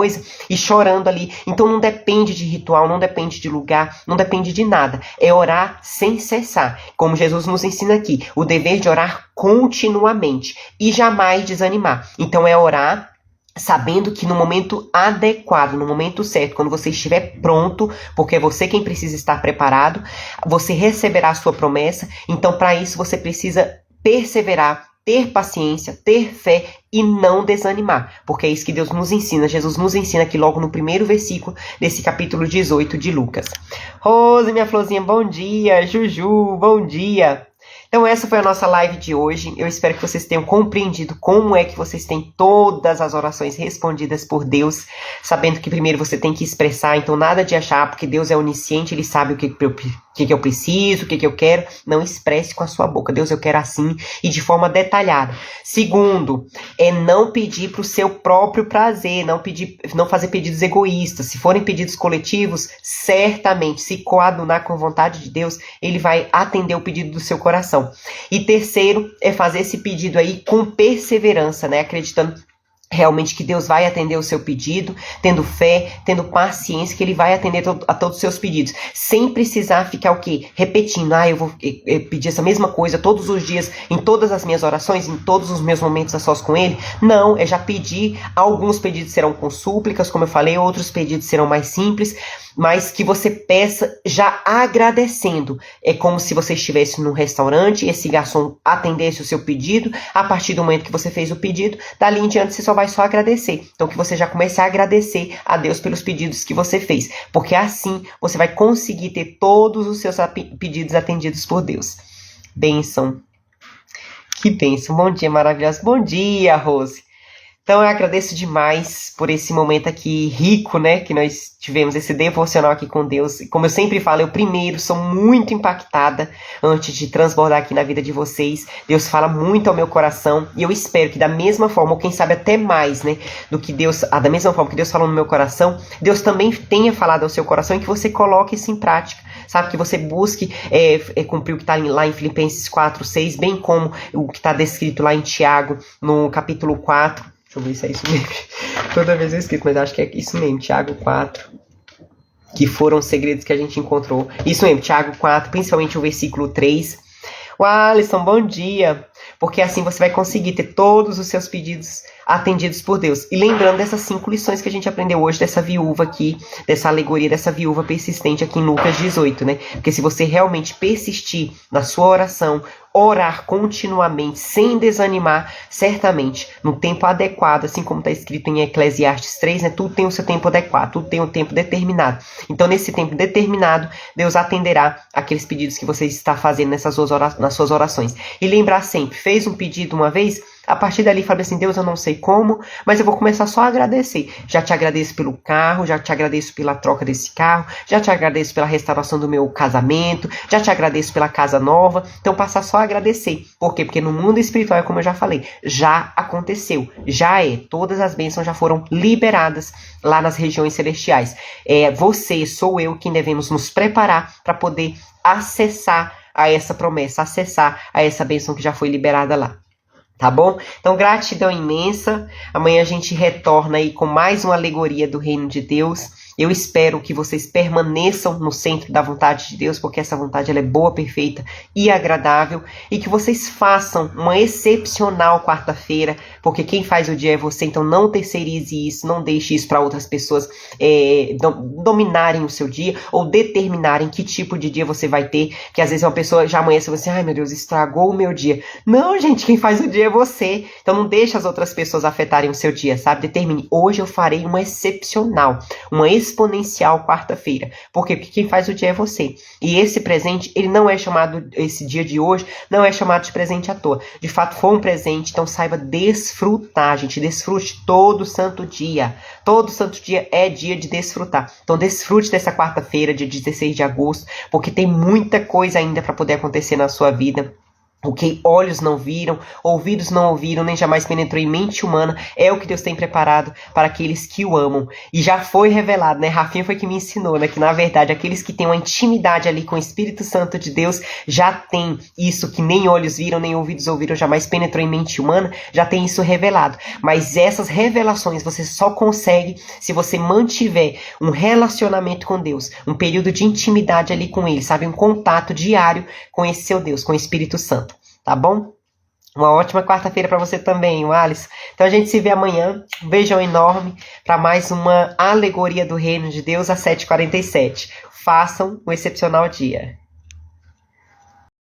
e chorando ali. Então não depende de ritual, não depende de lugar, não depende de nada, é orar sem cessar, como Jesus nos ensina aqui, o dever de orar continuamente, e jamais desanimar. Então é orar sabendo que no momento adequado, no momento certo, quando você estiver pronto, porque é você quem precisa estar preparado, você receberá a sua promessa. Então, para isso, você precisa perseverar, ter paciência, ter fé e não desanimar, porque é isso que Deus nos ensina. Jesus nos ensina aqui logo no primeiro versículo desse capítulo 18 de Lucas. Rose, minha florzinha, bom dia. Juju, bom dia. Então essa foi a nossa live de hoje. Eu espero que vocês tenham compreendido como é que vocês têm todas as orações respondidas por Deus, sabendo que primeiro você tem que expressar, então nada de achar, porque Deus é onisciente, Ele sabe o que eu preciso, o que eu quero. Não expresse com a sua boca. Deus, eu quero assim e de forma detalhada. Segundo, é não pedir para o seu próprio prazer, não fazer pedidos egoístas. Se forem pedidos coletivos, certamente, se coadunar com a vontade de Deus, Ele vai atender o pedido do seu coração. E terceiro, é fazer esse pedido aí com perseverança, né? Acreditando realmente que Deus vai atender o seu pedido, tendo fé, tendo paciência, que Ele vai atender a todos os seus pedidos, sem precisar ficar o quê? Repetindo, eu vou pedir essa mesma coisa todos os dias, em todas as minhas orações, em todos os meus momentos a sós com Ele. Não, é já pedir. Alguns pedidos serão com súplicas, como eu falei, outros pedidos serão mais simples, mas que você peça já agradecendo. É como se você estivesse num restaurante e esse garçom atendesse o seu pedido. A partir do momento que você fez o pedido, dali em diante você vai só agradecer. Então que você já comece a agradecer a Deus pelos pedidos que você fez, porque assim você vai conseguir ter todos os seus pedidos atendidos por Deus. Bênção. Que bênção. Bom dia, maravilhosa. Bom dia, Rose. Então eu agradeço demais por esse momento aqui rico, né, que nós tivemos esse devocional aqui com Deus. E como eu sempre falo, eu primeiro sou muito impactada antes de transbordar aqui na vida de vocês. Deus fala muito ao meu coração e eu espero que da mesma forma, ou quem sabe até mais, né, do que Deus, da mesma forma que Deus falou no meu coração, Deus também tenha falado ao seu coração e que você coloque isso em prática, sabe, que você busque cumprir o que está lá em Filipenses 4:6, bem como o que está descrito lá em Tiago, no capítulo 4. Deixa eu ver se é isso mesmo. Toda vez eu esqueço, mas acho que é isso mesmo. Tiago 4. Que foram os segredos que a gente encontrou. Isso mesmo, Tiago 4, principalmente o versículo 3. O Alisson, bom dia. Porque assim você vai conseguir ter todos os seus pedidos atendidos por Deus. E lembrando dessas 5 lições que a gente aprendeu hoje, dessa viúva aqui, dessa alegoria, dessa viúva persistente aqui em Lucas 18, né? Porque se você realmente persistir na sua oração, orar continuamente, sem desanimar, certamente, no tempo adequado, assim como está escrito em Eclesiastes 3, né? Tudo tem o seu tempo adequado, tudo tem um tempo determinado. Então, nesse tempo determinado, Deus atenderá aqueles pedidos que você está fazendo nas suas orações. E lembrar sempre, fez um pedido uma vez, a partir dali fala assim, Deus, eu não sei como, mas eu vou começar só a agradecer. Já te agradeço pelo carro, já te agradeço pela troca desse carro, já te agradeço pela restauração do meu casamento, já te agradeço pela casa nova. Então passar só a agradecer. Por quê? Porque no mundo espiritual, como eu já falei, já aconteceu, já é. Todas as bênçãos já foram liberadas lá nas regiões celestiais. Você, sou eu, quem devemos nos preparar para poder acessar a essa promessa, acessar a essa bênção que já foi liberada lá. Tá bom? Então, gratidão imensa. Amanhã a gente retorna aí com mais uma alegoria do Reino de Deus. Eu espero que vocês permaneçam no centro da vontade de Deus, porque essa vontade ela é boa, perfeita e agradável. E que vocês façam uma excepcional quarta-feira, porque quem faz o dia é você. Então não terceirize isso, não deixe isso para outras pessoas dominarem o seu dia ou determinarem que tipo de dia você vai ter. Que às vezes uma pessoa já amanhece e você, ai meu Deus, estragou o meu dia. Não, gente, quem faz o dia é você. Então não deixe as outras pessoas afetarem o seu dia, sabe? Determine, hoje eu farei uma excepcional, uma exponencial quarta-feira. Por quê? Porque quem faz o dia é você. E esse presente, ele não é chamado, esse dia de hoje, não é chamado de presente à toa. De fato, foi um presente, então saiba desfrutar, gente. Desfrute todo santo dia. Todo santo dia é dia de desfrutar. Então desfrute dessa quarta-feira, dia 16 de agosto, porque tem muita coisa ainda para poder acontecer na sua vida. O que olhos não viram, ouvidos não ouviram, nem jamais penetrou em mente humana, é o que Deus tem preparado para aqueles que o amam. E já foi revelado, né? Rafinha foi que me ensinou, né? Que na verdade aqueles que têm uma intimidade ali com o Espírito Santo de Deus já tem isso que nem olhos viram, nem ouvidos ouviram, jamais penetrou em mente humana, já tem isso revelado. Mas essas revelações você só consegue se você mantiver um relacionamento com Deus, um período de intimidade ali com Ele, sabe? Um contato diário com esse seu Deus, com o Espírito Santo. Tá bom? Uma ótima quarta-feira para você também, Alisson. Então a gente se vê amanhã. Um beijão enorme para mais uma alegoria do Reino de Deus às 7h47. Façam um excepcional dia.